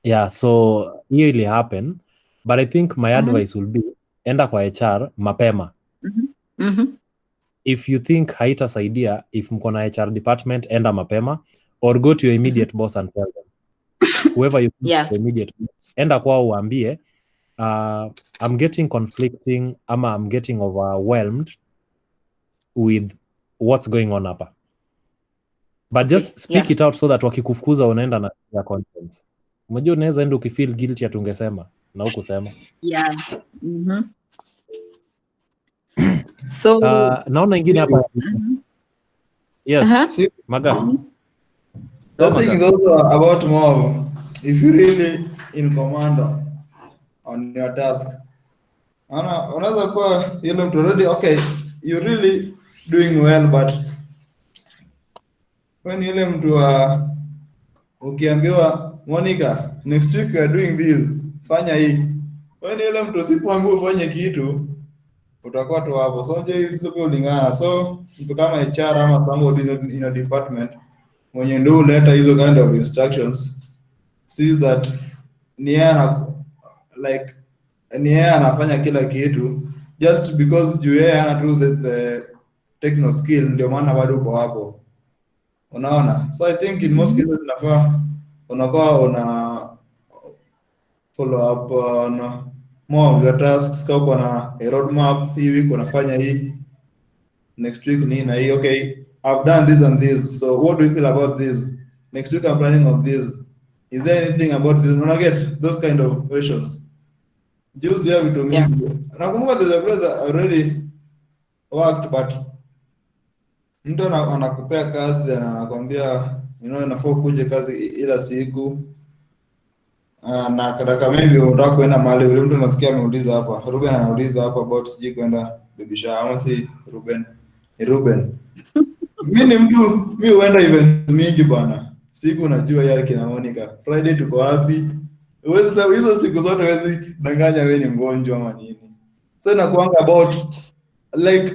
Yeah, so hiyo ili happen, but I think my advice will be enda kwa HR mapema. If you think haitasaidia, if mko na HR department, enda mapema or go to your immediate boss and tell them. Whoever you think is the immediate boss, enda kwao uambie, I'm getting conflicting ama I'm getting overwhelmed with what's going on hapa. But just speak it out so that wakikufukuza unaenda na ya content. Unajua unaweza enda ukifeel guilty atungesema na hukusema. Yeah. So naona ingine hapa. Yes. Maga. The thing is also about more if you really in command on your task. Unaweza kuwa ile mtu already okay, you really doing well but when ile mtu ukiambiwa Monica next week we are doing this, fanya hii. When ile mtu usipoambiwa ufanye kitu utakuwa tu hapo. So je, sio kulingana. So mtu kama HR ama somebody in a department mwenye ndio leta hizo kind of instructions sees that ni yeye anafanya kila kitu just because juu yeye ana do the technical skill, ndio maana bado uko hapo. Unaona? So I think in most cases unakuwa una follow up on more of your tasks. Kama uko na a roadmap, hii week unafanya hii, next week ni na hii. Okay, I've done this and this, so what do you feel about this? Next week I'm planning on this. Is there anything about this? When I get those kind of questions, just you have to me. Nakumbuka the place already worked, but mtu anakupea kazi then anakwambia inafaa kuje kazi ila siku na kadaka maybe unataka kwenda mahali ule mtu nasikia ameuliza hapa, Ruben anauliza hapa about siji kwenda baby shower ama si Ruben ni Ruben. Mimi huenda event mingi bwana, siku unajua yale kina Monica Friday tuko wapi, uwezi hizo siku zote uwezi danganya wewe ni mgonjwa ama nini. So inakuanga about like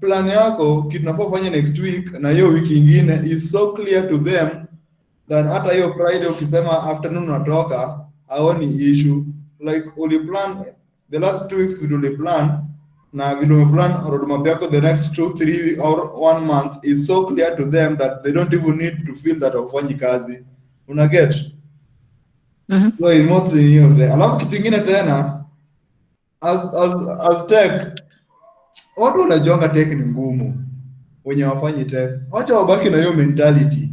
plan yako kitu nafaa ufanye next week na hiyo wiki nyingine is so clear to them that hata hiyo Friday ukisema afternoon unatoka haoni issue. Like uli plan the last 2 weeks we plan na vile plan roadmap yako the next 2, 3 or 1 month is so clear to them that they don't even need to feel that ufanyi kazi. Una get? So in mostly hiyo there. Alafu kitu kingine tena as tech watu wanajonga tech ni ngumu. Wenye wafanyi tech, wacha wabaki na hiyo mentality.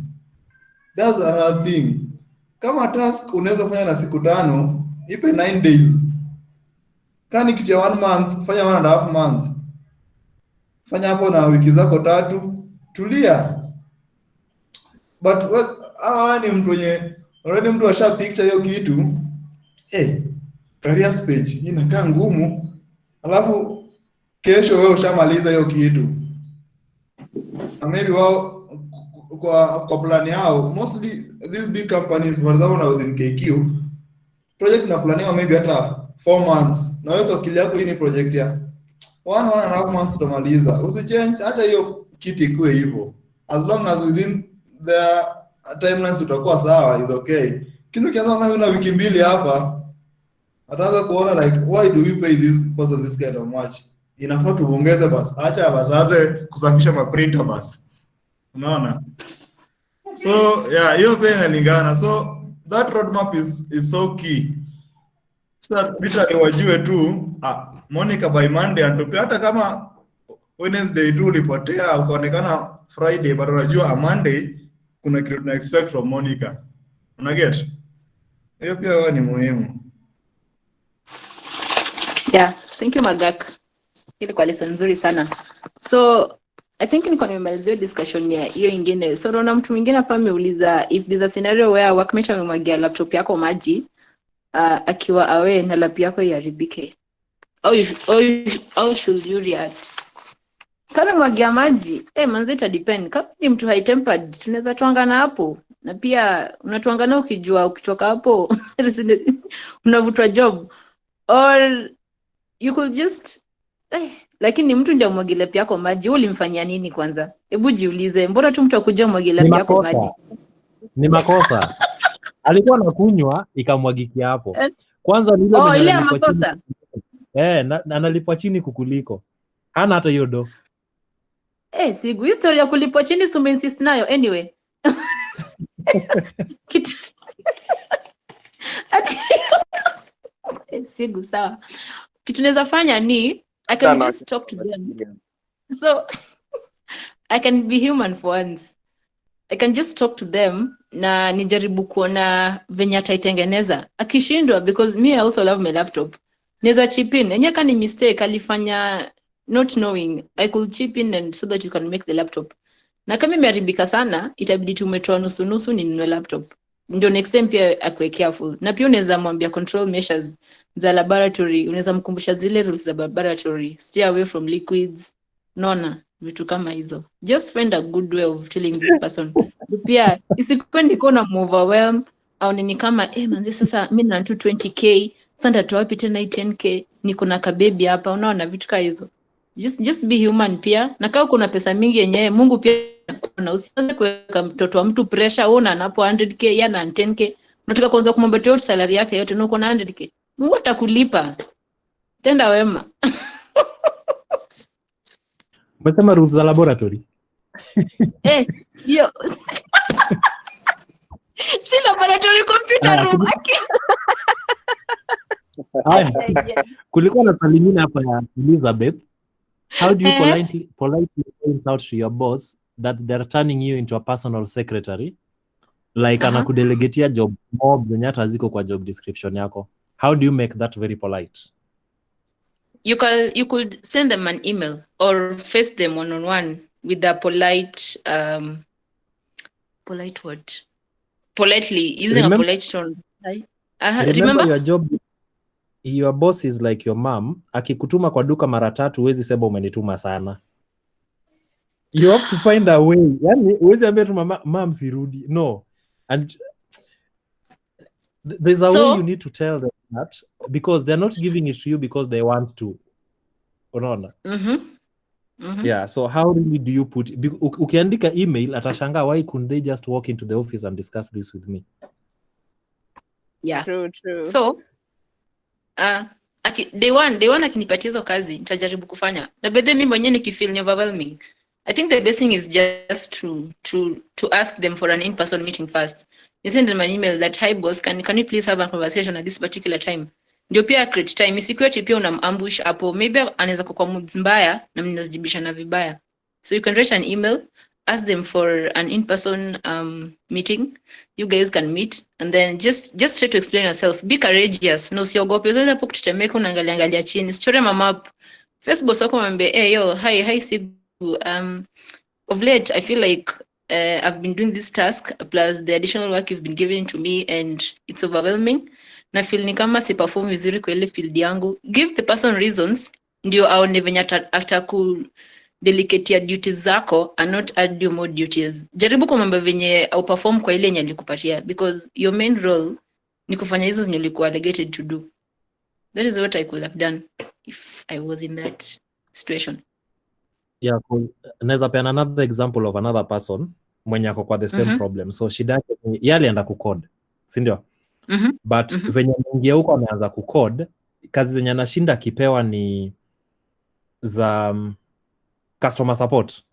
That's another thing. Kama task unaweza fanya na siku 5, ipe 9 days. Kani kitu ya 1 month, fanya 1.5 month. Fanya hapo na wiki zako 3, tulia. But ni mtu mwenye already mtu asha picture hiyo kitu. Career page inakaa ngumu. Alafu kesho wewe ushamaliza hiyo kitu. Na maybe wao kwa plan yao, mostly these big companies, for example, I was in KQ, project na planiwa maybe hata 4 months. Na wewe kwa akili yako hii ni project ya 1.5 months utamaliza. Usichange, acha hiyo kitu ikuwe hivyo. As long as within the timelines utakuwa sawa, is okay. Kitu kianza kama na wiki 2 hapa, ataanza kuona like why do we pay this person this kind of much? Inafaa tuongeze basi. Acha basi kusafisha maprinter basi. Unaona? So yeah, hiyo pia inalingana. So that roadmap is so key. So that vitu wajue tu Monica by Monday antopia, hata kama Wednesday tu ulipotea ukaonekana Friday, but unajua Monday kuna kitu tuna expect from Monica. Una get? Hiyo pia ni muhimu. Yeah, thank you Magak. Ilikuwa lesson nzuri sana. So I think niko nimemalizia discussion ya hiyo ingine. So naona mtu mwingine hapa ameuliza if there's a scenario where workmate amemwagia laptop yako maji akiwa away na laptop yako iharibike. How should you react? Kama mwagia maji, manze ita depend. Kama ni mtu high tempered, tunaweza tuangana hapo. Na pia unatuangana ukijua ukitoka hapo unavutwa job. Or you could just lakini mtu ndio mwagilia pia kwa maji, ulimfanyia nini kwanza? Hebu jiulize, mbona tu mtu akuja mwagilia pia kwa maji? Ni makosa. Alikuwa anakunywa ikamwagikia hapo. Kwanza ni ile makosa. Analipwa chini kukuliko. Hana hata hiyo do. Sigu historia ya kulipwa chini sume insist nayo anyway. Sigu sawa. Kitu naweza fanya ni I can just talk to them. So I can be human for once. I can just talk to them na nijaribu kuona venye ataitengeneza. Akishindwa, because me I also love my laptop. Naweza chip in. Enye kani mistake alifanya not knowing, I could chip in and so that you can make the laptop. Na kama imeharibika sana, itabidi tumetoa nusu ninunue laptop. Ndio next time pia akwe careful. Na pia unaweza mwambia control measures za laboratory, unaweza mkumbusha zile rules za laboratory, stay away from liquids, nona vitu kama hizo. Just find a good way of telling this person. Pia isikuwe niko na overwhelm au nini kama manzi sasa mimi na 20k, sasa nitatoa wapi tena 10k, niko na kabebi hapa, unaona vitu kama hizo. Just be human pia. Na kama kuna pesa mingi yenyewe Mungu pia na usianze kuweka mtoto wa mtu pressure, una anapo 100k yana 10k. Unataka kwanza kumwambia tu salary yake yote na uko na 100k. Mungu atakulipa. Tenda wema. Umesema rules za laboratory? Hiyo. Si laboratory, computer room. Kulikuwa na swali lingine hapa ya Elizabeth. How do you politely point out to your boss that they're turning you into a personal secretary? Like anakudelegatea job mob zenye hata ziko kwa job description yako. How do you make that very polite? You could send them an email or face them one-on-one with a politely using a polite tone. Remember your boss is like your mom. Akikutuma kwa duka mara 3 huwezi sema umenituma sana. You have to find a way. Yani huwezi ambia tu mom sirudi. No. And there's a way you need to tell them that, because they're not giving it to you because they want to. Unaona? Yeah, so how really do you put ukiandika email atashanga, why couldn't they just walk into the office and discuss this with me? Yeah. True. So day one akinipatia hizo kazi nitajaribu kufanya. Na baadaye mimi mwenyewe nikifeel ni overwhelming, I think the best thing is just to ask them for an in-person meeting first. You send them an email that, hi boss, can you please have a conversation at this particular time? Ndio pia create time. Isikuwe pia unamambush hapo. Maybe anaweza kwa moods mbaya na mnazijibishana vibaya. So you can write an email, ask them for an in-person meeting. You guys can meet and then just try to explain yourself. Be courageous. No, usiogope. Unaweza hapo kutetemeka unaangalia chini. Story mama up. First boss wako mwambie, yo, hi Sigu. Of late I feel like I've been doing this task plus the additional work you've been giving to me and it's overwhelming. Na feel ni kama si perform vizuri kwa ile field yangu. Give the person reasons ndio aone venye ataku delicate duties zako and not add you more duties. Jaribu kumwambia venye au perform kwa ile yenye alikupatia, because your main role ni kufanya hizo zenye ulikuwa delegated to do. That is what I could have done if I was in that situation. Yeah, cool. Naweza peana another example of another person mwenye ako kwa the same problem. So shida yake yeye alienda kucode, si ndio? But venye mwingia huko ameanza kucode, kazi zenye anashinda kipewa ni za customer support.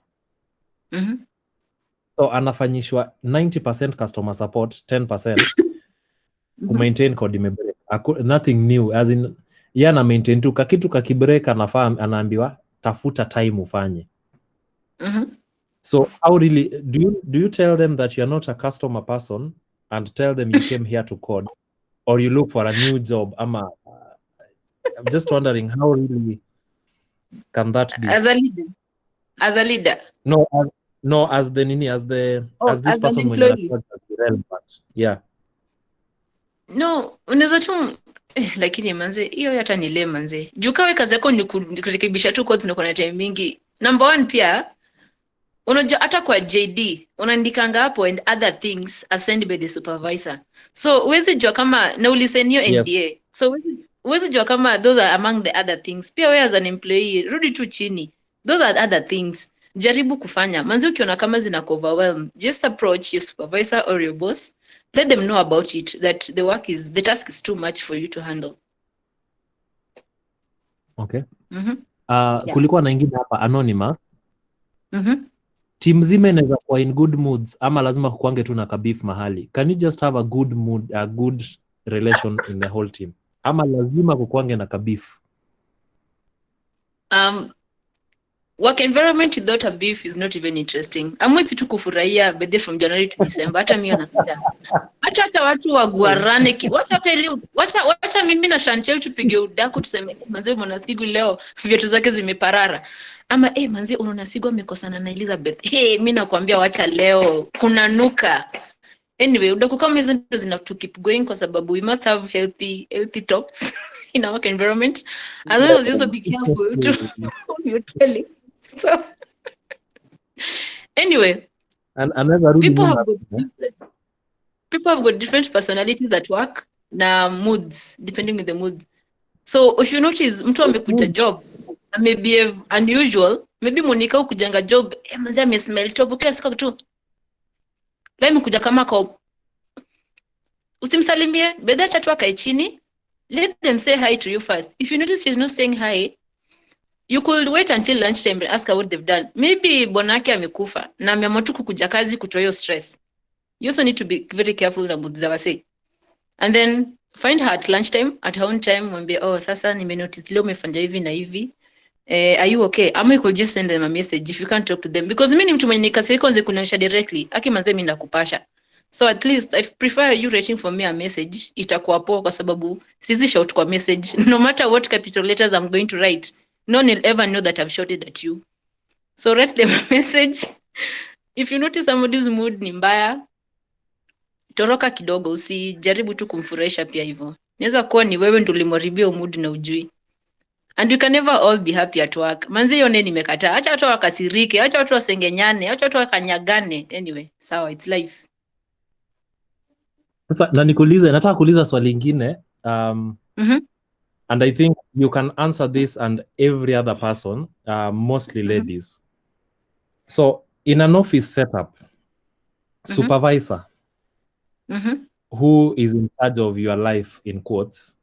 So anafanyishwa 90% customer support, 10% to maintain code imebreak. Nothing new, as in yana maintain tu kakitu kakibreak, anafaa anaambiwa tafuta time ufanye. So how really do you tell them that you're not a customer person and tell them you came here to code, or you look for a new job? I'm just wondering, how really can that be? As a leader? No, as this person when you're relevant. Yeah. No, unaweza tu lakini manze hiyo hata ni le manze. Juu kawe kazi yako ni kurekebisha tu codes na kuna time mingi. number one pia unajua hata kwa JD unaandikanga hapo and other things assigned by the supervisor, so huwezi jua kama na ulisenio Yes. NDA, so huwezi jua kama those are among the other things. Pia wewe as an employee rudi tu chini, those are other things, jaribu kufanya manzi. Ukiona kama zina overwhelm, just approach your supervisor or your boss, let them know about it, that the task is too much for you to handle. Okay. Yeah. Kulikuwa na ingine hapa anonymous. Team zima inaweza kuwa in good moods ama lazima kukuange tu na kabif mahali? Can you just have a good mood, a good relation in the whole team, ama lazima kukuange na kabif? Work environment without a beef is not even interesting. Amwezi tu kufurahia birthday from January to December. Hata mimi nakuja. Acha watu waguarane. Wacha mimi na Chantel tupige udaku tuseme manze Mwanasigu leo viatu zake zimeparara. Ama manze Mwanasigu amekosana na Elizabeth. Mimi nakwambia wacha leo kuna nuka. Anyway, udaku kama hizo ndo zina to keep going kwa sababu we must have healthy talks in our work environment. As long as you also be careful to whom you're telling. So anyway, people have got different personalities at work na moods depending on the mood. So if you notice mtu amekuja job maybe unusual, maybe Monica ukujanga job manzi amesmell top kila siku tu leo amekuja kama kwa usimsalimie, bedha chat wakae chini, let them say hi to you first. If you notice she's not saying hi, you could wait until lunchtime and ask her what they've done. Maybe bonake amekufa na ameamua tu kukuja kazi kutoa hiyo stress. You also need to be very careful na mood za wase. And then find her at lunchtime, at her own time, mwambie sasa nimenotice leo umefanya hivi na hivi. Are you okay? Ama you could just send them a message if you can't talk to them, because mimi ni mtu mwenye nikasirika nze kunanisha directly. Aki manze mimi nakupasha. So at least I prefer you writing for me a message. Itakuwa poa kwa sababu sizi shout kwa message. No matter what capital letters I'm going to write, no one will ever know that I've shouted at you. So write them a message. If you notice somebody's mood ni mbaya, toroka kidogo, usijaribu tu kumfurahisha pia hivyo. Inaweza kuwa ni wewe ndio ulimharibia mood na ujui. And you can never all be happy at work. Manzi yone nimekataa. Acha watu wakasirike, acha watu wasengenyane, acha watu wakanyagane. Anyway, sawa, it's life. Sasa na nataka kuuliza swali lingine. And I think you can answer this and every other person, mostly ladies. So in an office setup, supervisor who is in charge of your life in quotes,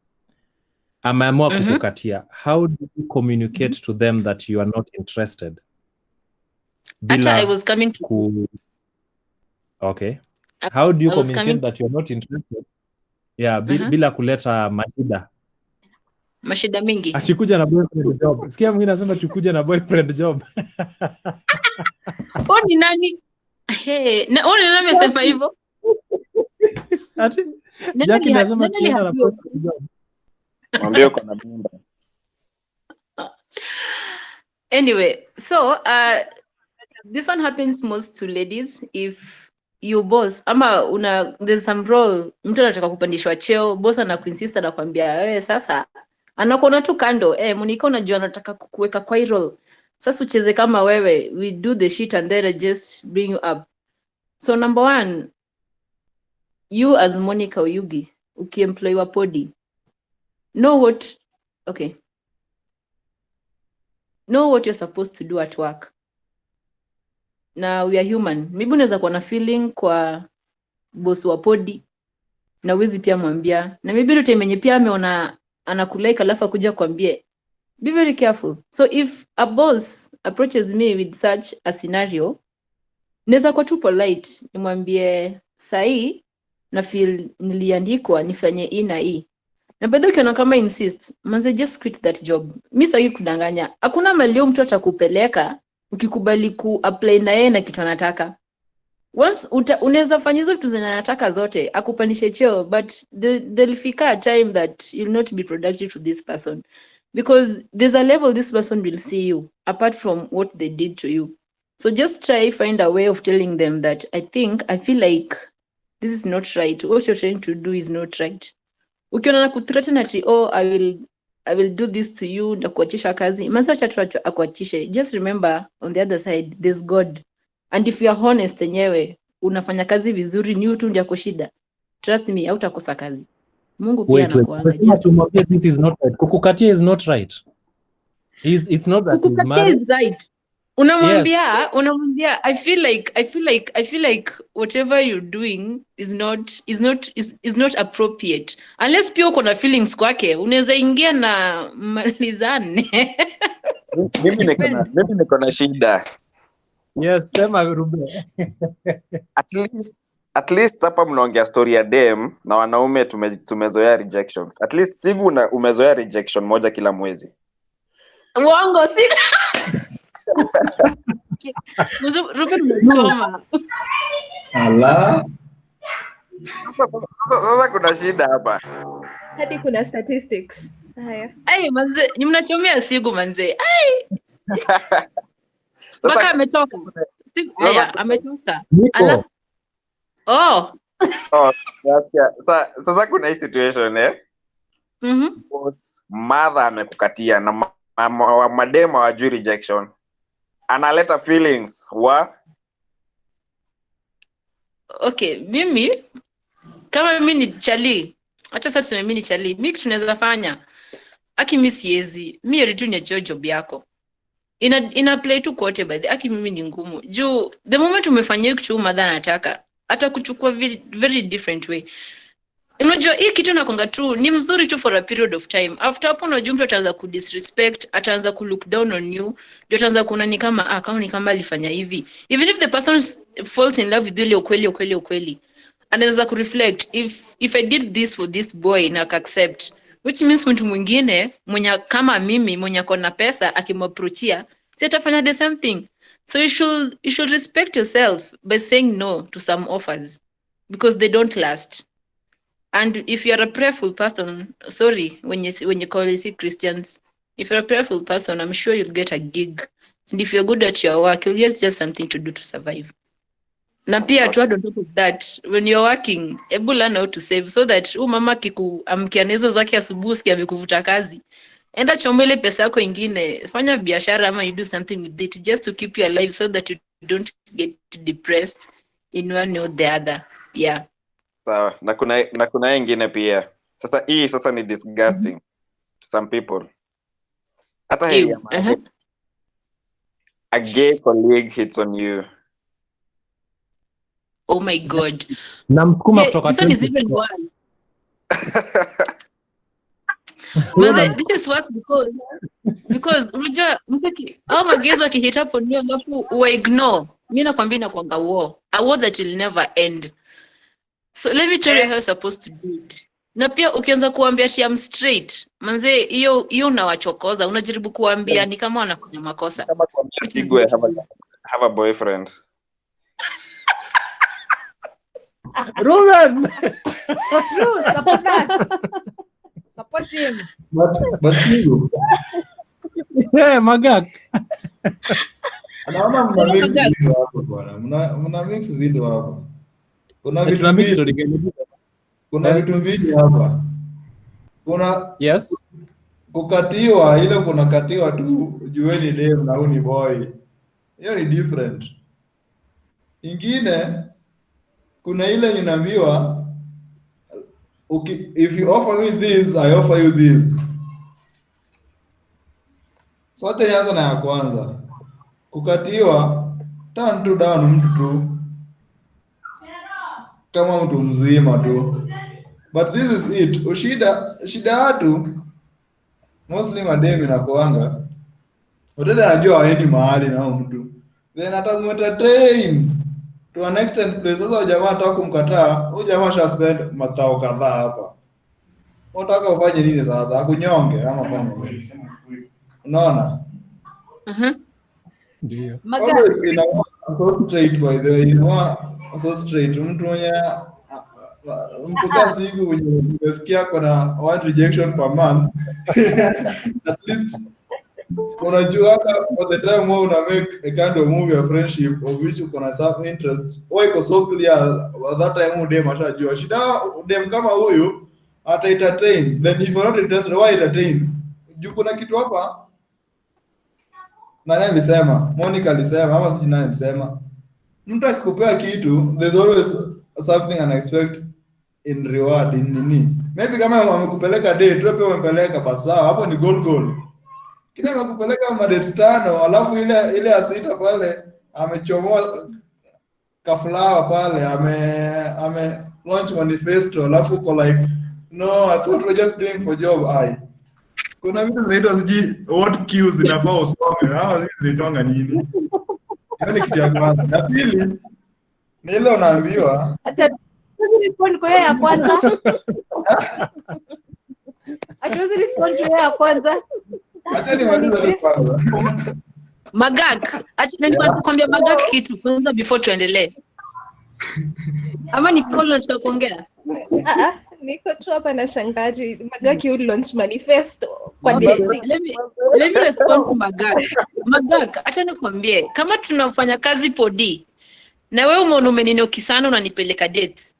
ameamua kukukatia, how do you communicate to them that you are not interested? Bila I was coming to okay. How do you communicate that you're not interested? Yeah, bila kuleta mashida mingi. Akikuja na boyfriend job. Sikia mwingine anasema tukuja na boyfriend job. Ni nani? Na nani amesema hivyo? Ati Jackie anasema tuenda na boyfriend job. Mwambie uko na bunda. Anyway, so this one happens most to ladies. If you boss ama there's some role mtu anataka kupandishwa cheo, boss anakuinsist anakuambia wewe sasa anakuona tu kando, Monica unajua anataka kukuweka kwa hii role. Sasa ucheze kama wewe, we do the shit and then I just bring you up. So number one, you as Monica Oyugi, ukiemploy wa Podii, know what you're supposed to do at work. Now we are human. Maybe unaweza kuwa na feeling kwa boss wa Podii na uwezi pia mwambia. Na maybe ile time yenye pia ameona anakulike alafu kuja kwambie. Be very careful. So if a boss approaches me with such a scenario, naweza kuwa tu polite, nimwambie sahi na feel niliandikwa nifanye hii na hii. Na bado ukiona kama insist, manze just quit that job. Mimi sasa kudanganya. Hakuna malio mtu atakupeleka ukikubali ku-apply na yeye na kitu anataka. Once unaweza fanya hizo vitu zenye anataka zote, akupandishe cheo, but there'll fika a time that you'll not be productive to this person. Because there's a level this person will see you, apart from what they did to you. So just find a way of telling them that I feel like this is not right. What you're trying to do is not right. Ukiona na kuthreaten ati, I will I will do this to you, ndakuachisha kazi. Manze acha tu akuachishe. Just remember on the other side there's God. And if you are honest enyewe, unafanya kazi vizuri, ni tu ndio shida. Trust me, hautakosa kazi. Mungu pia anakuanga. Just this is not right. Kukukatia is not right. It's not that kukukatia is right. Unamwambia I feel like whatever you're doing is not appropriate. Unless pia uko na feelings kwake, unaweza ingia na malizane. Mimi niko na shida. Yes, sema Ruben. At least hapa mnaongea story ya dem na wanaume tumezoea rejections. At least Sigu umezoea rejection moja kila mwezi. Uongo si. Ruben umechoma. Ala. Sasa kuna shida hapa. Hadi kuna statistics. Haya. Manze, ni mnachomea Sigu manze. Baka ametoka. Haya, ametoka. Ala. Oh, sasa kuna hii situation boss mother amekukatia na madema wajui rejection. Analeta feelings Okay, mimi kama mimi ni chali, acha sasa tuseme mimi ni chali. Mimi tunaweza fanya. Aki mimi siezi. Mimi retu ni job yako. Ina play tu kote by the aki mimi ni ngumu. Juu the moment umefanyia kitu mother anataka, hata kuchukua very different way. Unajua hii kitu nakonga tu ni mzuri tu for a period of time. After hapo unajua mtu ataanza ku disrespect, ataanza ku look down on you, ndio ataanza kuona ni kama kama ni kama alifanya hivi. Even if the person falls in love with you ukweli, anaweza ku reflect if I did this for this boy na accept, which means mtu mwingine mwenye kama mimi mwenye akona pesa akimapproachia, si atafanya the same thing. So you should respect yourself by saying no to some offers because they don't last. And if you're a prayerful person, when you call it Christians, if you're a prayerful person, I'm sure you'll get a gig. And if you're good at your work, you'll get just something to do to survive. Na pia to add on top of that, when you're working, able learn how to save so that mama amkianeza zake asubuhi sikia amekuvuta kazi. Enda chomele pesa yako ingine, fanya biashara ama you do something with it just to keep you alive so that you don't get depressed in one or the other. Yeah. Sawa, na kuna ingine pia. Sasa ni disgusting to some people. Hata heri a gay colleague hits on you. Oh my God. Namsukuma kutoka this one is even worse. This is worse because unajua magays wakihit up on you alafu ignore. Mimi nakwambia inakwanga a war that will never end. So let me tell you how you're supposed to do it. Na pia ukianza kuambia she am straight, manze hiyo unawachokoza, unajaribu kuambia ni kama wanafanya makosa. Kama kuambia Sigu have a boyfriend. Ruben. True, support that. Support him. But Sigu. Magak. Anaona mna mix video hapo bwana. Mna mix video hapo. Kuna vitu mbili hapa. Kuna kukatiwa, ile kuna katiwa tu jueni dem na uni boy. Hiyo ni different. Ingine kuna ile ninaambiwa if you offer me this, I offer you this. Sote yanza na ya kwanza. Kukatiwa turn to down mtu tu. Kama mtu mzima tu. But this is it. Shida watu mostly mademi na kuanga. Udada anajua haendi mahali na mtu. Then atamweta train to an extent place. Sasa jamaa anataka kumkataa. Huyu jamaa sha spend matao kadhaa hapa. Unataka ufanye nini sasa? Akunyonge ama fanye nini? Unaona? Ndio. So straight by the way, so straight mtu mwenye mtu kasi hivi mwenye umesikia kuna one rejection per month. At least unajua for the time wewe una make a kind of movie of friendship of which kuna some interest. Iko so clear at that time dem ashajua. Shida dem kama huyu ata entertain. Then if you're not interested, why entertain? juu kuna kitu hapa nani alisema, Monica alisema ama sijui nani alisema, mtu akikupea kitu there's always something unexpected in reward in nini. Maybe kama wamekupeleka date, tu pia wamepeleka basi sawa, hapo ni goal. Kile wamekupeleka madate 5 alafu ile asita pale amechomoa kaflawa pale ame launch manifesto alafu uko like no I thought we're just doing for job. Kuna vitu zinaitwa siji what cues inafaa usome ama hizi zinaitwanga nini. Hiyo ni kitu ya kwanza. Ya pili ni ile unaambiwa hata respond kwa ya kwanza. Hatuwezi respond kwa ya kwanza. hata ni maliza kwanza. Magak, acha nikuambia Magak kitu kwanza before tuendelee. Ama Nicole unataka kuongea? Niko tu hapa na shangaji. Magak you launch manifesto kwa dating. Let me respond to Magak. Magak, acha nikwambie kama tunafanya kazi Podii na wewe umeona umeninoki sana unanipeleka dates.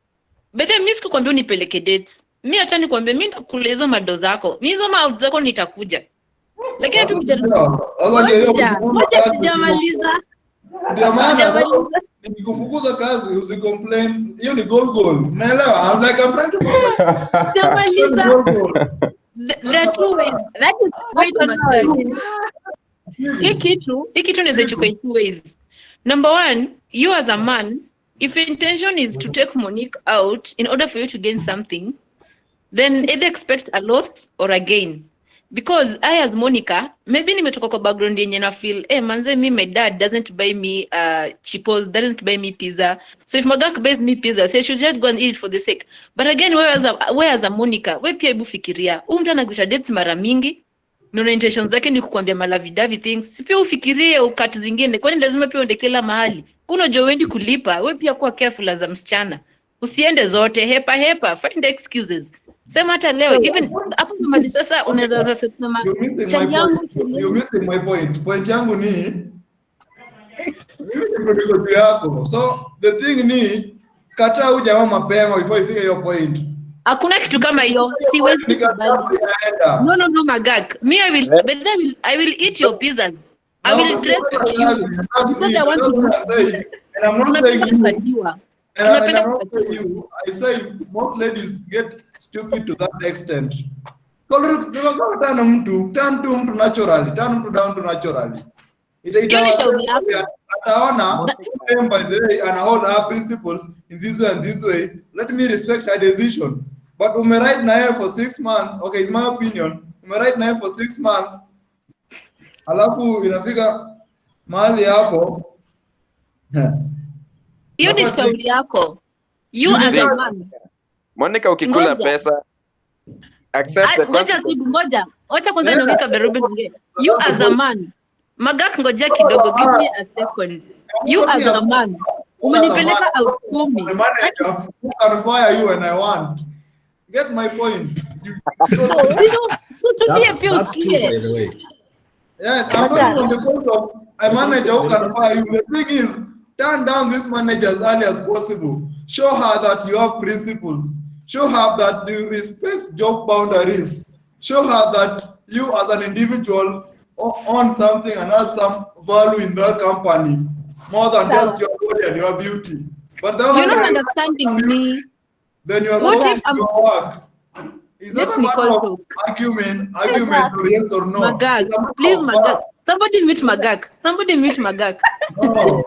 Bede mimi sikukwambia unipeleke dates. Mimi acha nikwambie mimi nitakuleza mado zako. Mimi hizo mado zako nitakuja. Lakini tukijaribu. Ngoja sijamaliza. Ndio maana nikikufukuza kazi usicomplain. Hiyo ni goal. Unaelewa? I'm like I'm trying to sijamaliza. The two ways. That is wait Hii kitu naweza chukua in two ways. Number one, you as a man, if your intention is to take Monique out in order for you to gain something, then either expect a loss or a gain. Because I as Monica, maybe nimetoka kwa background yenye na feel, manze my dad doesn't buy me chipos, doesn't buy me pizza. So if Magak buys me pizza, say she should just go and eat it for the sake. But again, where as a Monica, we pia hebu fikiria, mtu anaguisha dates mara mingi, na intentions zake ni kukwambia malavidavi things. Si pia ufikirie ukati zingine, kwani lazima pia uende kila mahali. Kuna jo wendi kulipa, we pia kuwa careful as a msichana. Usiende zote, hepa, find excuses. Sema hata leo even hapo mali sasa unaweza sasa kusema chali yangu you missing my point. Point yangu ni mimi ndio niko yako. So the thing ni kata huyu jamaa mapema before ifike hiyo point. Hakuna kitu kama hiyo. Siwezi kubali. No Magak. Me I will eat your pizzas. I will dress for you. Because I want to do. And I'm not saying you. I say most ladies get stupid to that extent. Turn to naturally, turn to down to naturally. Ataona by the way and hold her principles in this way and this way. Let me respect her decision. But right now for 6 months, okay, it's my opinion. Right now for 6 months, alafu inafika mahali hapo. Hiyo ni story yako. You as a man. Monica ukikula pesa accept the consequences. Ngoja. Acha kwanza niongee kabla Ruben ongee. You as a man. Magak ngoja kidogo, give me a second. You as a man. Umenipeleka out 10. I can fire you when I want. Get my point. So that's true, by the way. Yeah, I'm from the point of a manager who can fire you. The thing is, turn down this manager as early as possible. Show her that you have principles. Show her that you respect job boundaries. Show her that you as an individual own something and have some value in that company more than just your body and your beauty. But you're not understanding me. Then you are what if your work. Is that a matter of argument yes or no? Magak, please Magak. Somebody mute Magak. No.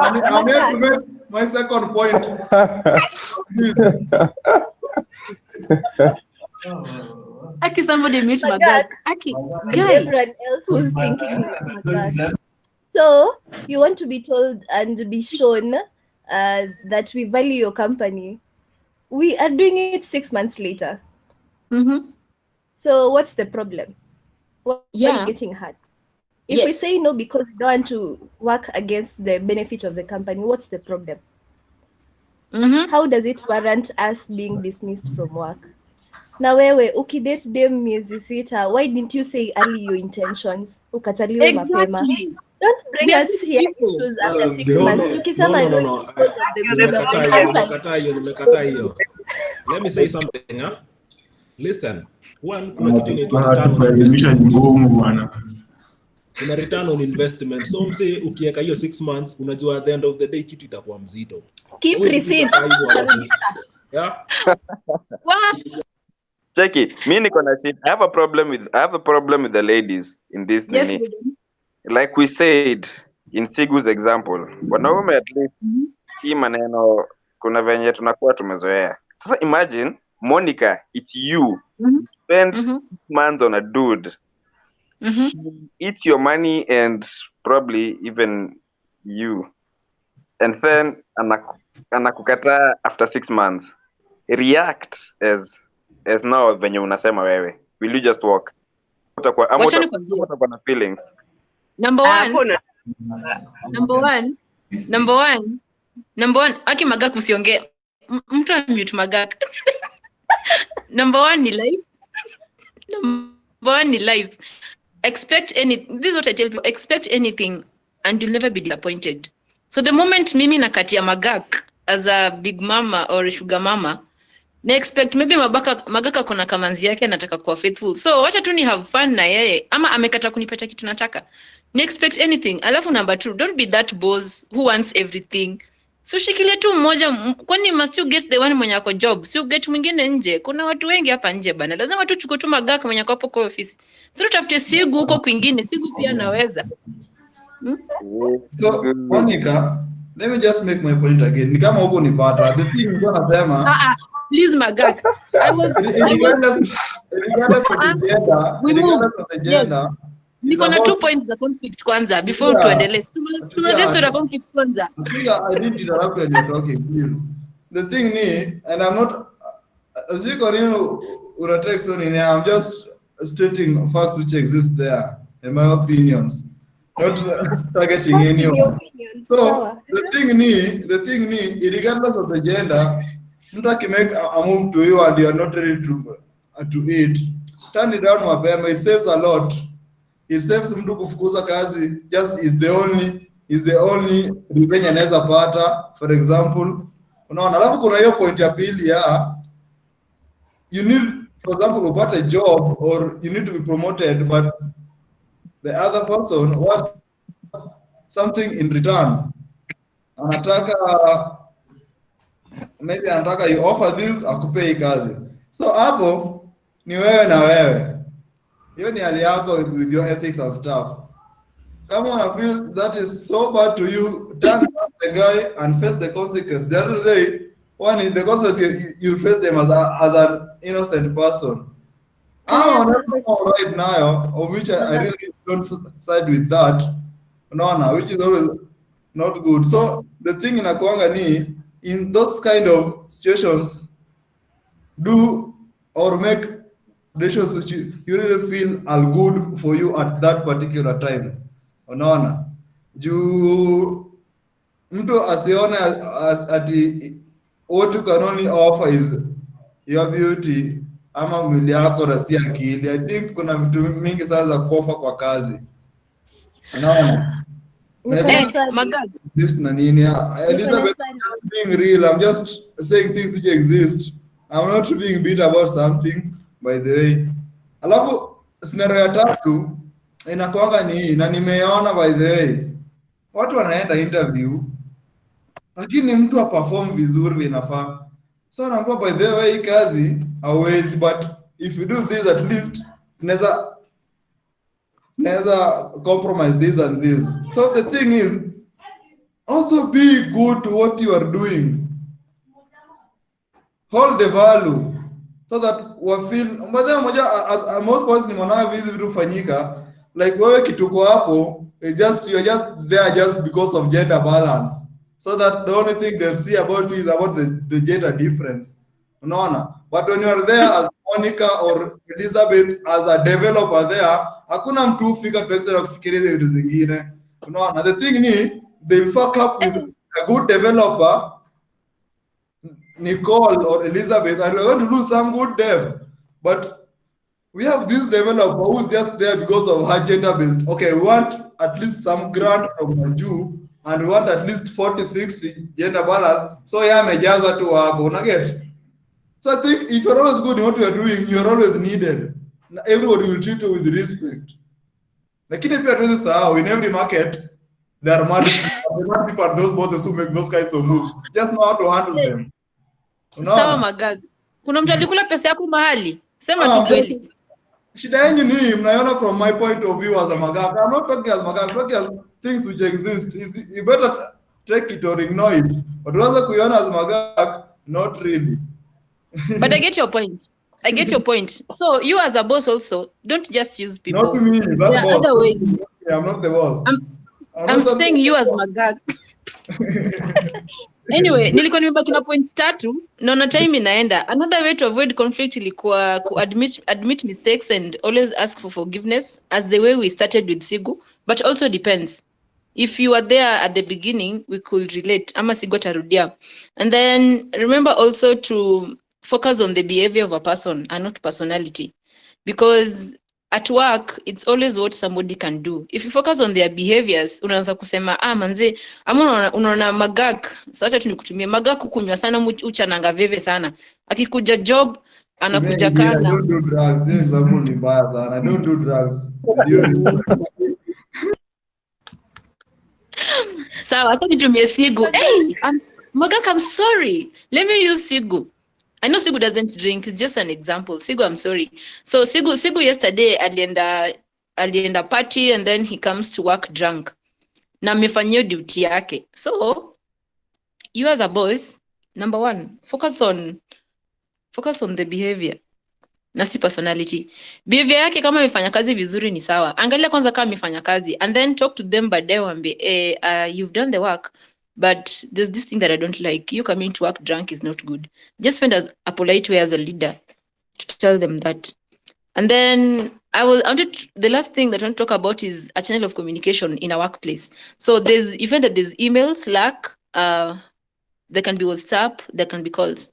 I'm here to make my second point. Aki, somebody mute Magak. Aki, guy. Everyone else who's thinking like Magak. So, you want to be told and be shown that we value your company. We are doing it 6 months later. Mm-hmm. So what's the problem? Why are Yeah. you getting hurt? If we Yes. say no because we don't want to work against the benefit of the company, what's the problem? Mm-hmm. How does it warrant us being dismissed from work? Na wewe ukidate dem miezi 6, why didn't you say early your intentions? Ukataliwe mapema. Exactly. Don't bring We are us here people. issues after 6 No, months. no. Tukisema No. because of the good of the company. Nimekataa hiyo. Let me say something, huh? Listen, one, kuna kitu inaitwa return on investment. Kuna return on investment. So mse ukiweka hiyo 6 months, unajua at the end of the day kitu itakuwa mzito. Keep receipts. Yeah. Cheki, mimi niko na shit. I have a problem with the ladies in this nini. Like we said in Sigu's example, wanaume at least hii maneno kuna venye tunakuwa tumezoea. Sasa imagine Monica, it's you. Spend months on a dude. He eats your money and probably even you. And then anakukata after 6 months. React as now venye unasema wewe. Will you just walk? Utakuwa na feelings. Number one, aki Magak usiongee. Mtu amute Magak. Number one ni life. Expect this is what I tell people, expect anything and you'll never be disappointed. So the moment mimi nakatia Magak as a big mama or a sugar mama, na expect maybe Magaka kuna kamanzi yake anataka kuwa faithful. So wacha tu ni have fun na yeye ama amekata kunipata kitu nataka. Ni expect anything. Alafu number 2, don't be that boss who wants everything. So shikilia tu mmoja, kwani must you get the one mwenye ako job? Si get mwingine nje. Kuna watu wengi hapa nje bana. Lazima tu chukue tu Magaka mwenye ako hapo kwa office. So tutafute Sigu huko kwingine. Sigu pia anaweza. So Monica, let me just make my point again. Ni kama huko ni pata. The thing is wanasema please Magak. regardless of the gender, niko na 2 points za conflict kwanza before tuendelee. Tunaanza story ya conflict kwanza. I didn't interrupt when you're talking, please. The thing ni, and I'm not, as you continue, I'm just stating facts which exist there, in my opinions, not targeting anyone. So the thing ni, regardless of the gender, mtu make a move to you and you are not ready to eat, turn it down mapema. It saves a lot. It saves mtu kufukuza kazi. Just is the only revenge anaweza pata, for example. Unaona, alafu kuna hiyo point ya pili ya you need, for example, upate a job or you need to be promoted, but the other person wants something in return. Anataka you offer this, akupe kazi. So hapo ni wewe na wewe. Hiyo ni hali yako with your ethics and stuff. Come on, I feel that is so bad to you, turn down the guy and face the consequence. The other day, one is the consequence you face them as an innocent person. I'm right now, of which I really don't side with that. No, which is always not good. So the thing in Akwanga ni, in those kind of situations, do or make decisions which you really feel are good for you at that particular time. Unaona, juu mtu asione ati what you can only offer is your beauty ama mwili yako na si akili. I think kuna vitu mingi sana za kuofa kwa kazi. Unaona? Exist na nini? Elizabeth, being real, I'm just saying things which exist. I'm not being bitter about something, by the way. Alafu scenario ya tatu inakuanga ni hii, na nimeona by the way, watu wanaenda interview lakini mtu aperform vizuri inafaa. So naambia by the way kazi hauwezi, but if you do this at least neza compromise this and this. So the thing is, also be good to what you are doing. Hold the value so that we feel, but most points ni mwana hizi vitu fanyika, like wewe kituko hapo, you're just there just because of gender balance, so that the only thing they see about you is about the gender difference. Unaona? But when you are there as Monica or Elizabeth as a developer there, hakuna mtu fika to extra kufikiria vitu zingine. Unaona? The thing ni, they'll fuck up with a good developer, Nicole or Elizabeth, and we're going to lose some good dev. But we have this developer who's just there because of her gender based. Okay, we want at least some grant from Maju, and we want at least 40-60 gender balance. So yeah, mejaza tu hapo, una get? So I think if you're always good in what you're doing, you're always needed. Everybody will treat you with respect. Lakini pia tuwezi sahau, in every market, there are mad people. The mad people are those bosses who make those kinds of moves. Just know how to handle them. Sawa Magaga. Kuna mtu alikula pesa yako mahali? Sema tu Ah, kweli. shida yenyu ni mnaiona from my point of view as a Magaga. I'm not talking as Magaga, I'm talking as things which exist. You better take it or ignore it. But once kuiona as Magaga, not really. But I get your point. I get your point. So you as a boss also, don't just use people. Not me, that there are boss. other ways. I'm not the boss. I'm saying you as Magag. Anyway, nilikuwa nimebaki na points 3 naona time inaenda. Another way to avoid conflict ilikuwa admit mistakes and always ask for forgiveness, as the way we started with Sigu, but also depends. If you were there at the beginning, we could relate. Ama Sigu atarudia. And then remember also to focus on the behavior of a person and not personality, because at work it's always what somebody can do. If you focus on their behaviors, unaanza kusema manze, ama unaona Magak, so acha tu nikutumie Magak kukunywa sana uchananga veve sana, akikuja job anakuja kana. I don't do drugs. This example ni mbaya sana. I don't do drugs. Sawa, acha nitumie Sigu. Hey, Magak, I'm sorry. Let me use Sigu. I know Sigu doesn't drink. It's just an example. Sigu, I'm sorry. So Sigu yesterday alienda party and then he comes to work drunk. Na amefanyia duty yake. So you as a boss, number 1, focus on the behavior. Na si personality. Behavior yake kama amefanya kazi vizuri ni sawa. Angalia kwanza kama amefanya kazi and then talk to them baadaye waambie you've done the work. But there's this thing that I don't like. You coming to work drunk is not good. Just find a polite way as a leader to tell them that. And then the last thing that I want to talk about is a channel of communication in a workplace. So there's email, Slack, there can be WhatsApp, there can be calls.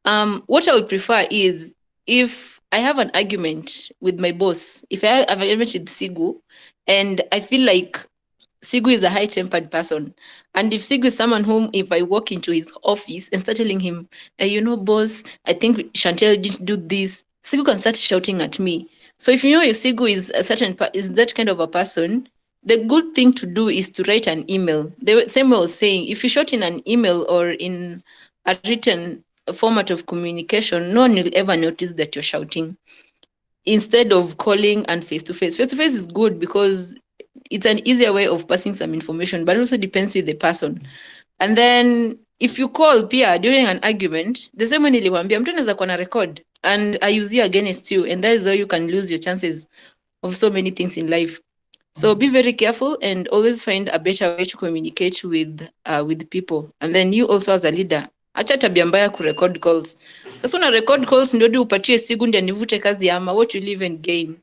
What I would prefer is if I have an argument with my boss, if I have an argument with Sigu, and I feel like Sigu is a high-tempered person. And if Sigu is someone whom, if I walk into his office and start telling him, boss, I think Chantel didn't do this, Sigu can start shouting at me. So if you know your Sigu is that kind of a person, the good thing to do is to write an email. The same way I was saying, if you shout in an email or in a written format of communication, no one will ever notice that you're shouting. Instead of calling and face-to-face. Face-to-face is good because it's an easier way of passing some information, but also depends with the person. And then if you call Pia during an argument, the same way niliwaambia mtu anaweza kuwa na record and I use you against you, and that is how you can lose your chances of so many things in life. So be very careful and always find a better way to communicate with people. And then you also as a leader, acha tabia mbaya kurecord calls. Sasa una record calls ndio upatie Sigu ndio nivute kazi ama what you live and gain.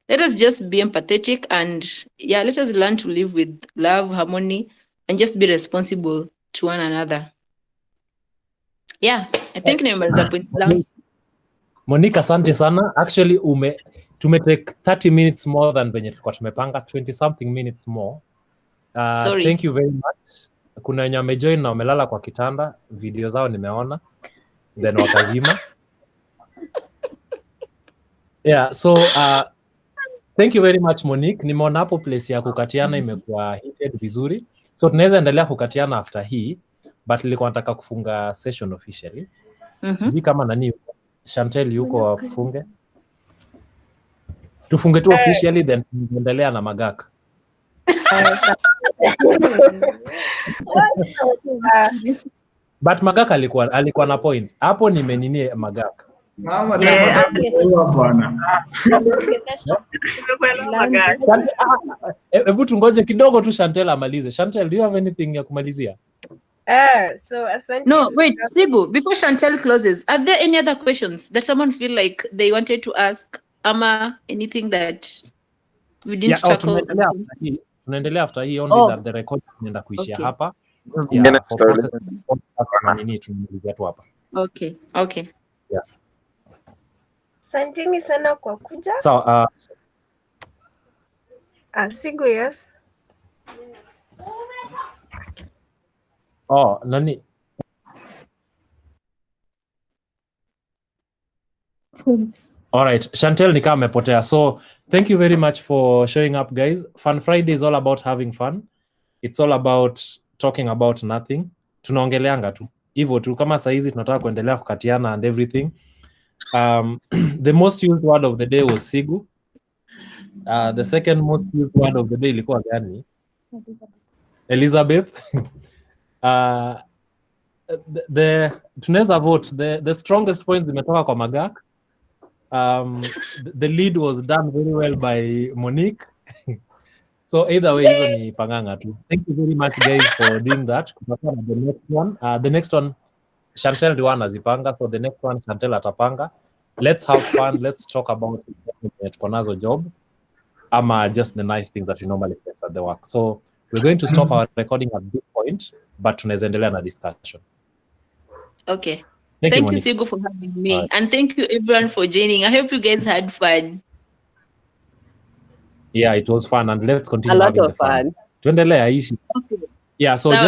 Let us just be empathetic and let us learn to live with love, harmony, and just be responsible to one another. Yeah, I think nimemaliza points zangu. Monica, asante sana. Actually tumetake 30 minutes more than venye tulikuwa tumepanga, 20 something minutes more. Sorry. Thank you very much. Kuna wenye wamejoin na wamelala kwa kitanda, video zao nimeona, then wakazima. Yeah, so thank you very much Monique. Nimeona hapo place ya kukatiana imekuwa heated vizuri. So tunaweza endelea kukatiana after hii, but nilikuwa nataka kufunga session officially. Sijui kama nani Chantel yuko wafunge. Tufunge tu officially then tuendelea na Magak. But Magak alikuwa na points. Hapo nimeninie Magak. Mama bwana. Hebu tungoje kidogo tu Chantel amalize. Chantel, do you have anything ya kumalizia? No, wait, Sigu, before Chantel closes, are there any other questions that someone feel like they wanted to ask? Ama anything that we didn't tackle? Tunaendelea after hii only that the record inaenda kuishia hapa. Yeah, for process na nini tunamalizia tu hapa. Okay. Yeah. Asanteni sana kwa kuja. So, Sigu, yes. Nani? All right, Chantel nika amepotea. So thank you very much for showing up, guys. Fun Friday is all about having fun. It's all about talking about nothing. Tunaongeleanga tu hivyo tu, kama saizi tunataka kuendelea kukatiana and everything. The most used word of the day was sigu. The second most used word of the day ilikuwa gani? Elizabeth. Tunaweza vote. The strongest points zimetoka kwa Magak. The lead was done very well by Monique. So either way, hizo ni panganga tu. Thank you very much, guys, for doing that. The next one, Chantel ndio anazipanga. So the next one, Chantel atapanga. Let's have fun. Let's talk about tukonazo job. Ama just the nice things that you normally face at the work. So we're going to stop our recording at this point, but tunaweza endelea na discussion. Okay. Thank you, Sigu, for having me. Right. And thank you, everyone, for joining. I hope you guys had fun. Yeah, it was fun. And let's continue having the fun. Tuendelea ishi. Okay. Yeah, so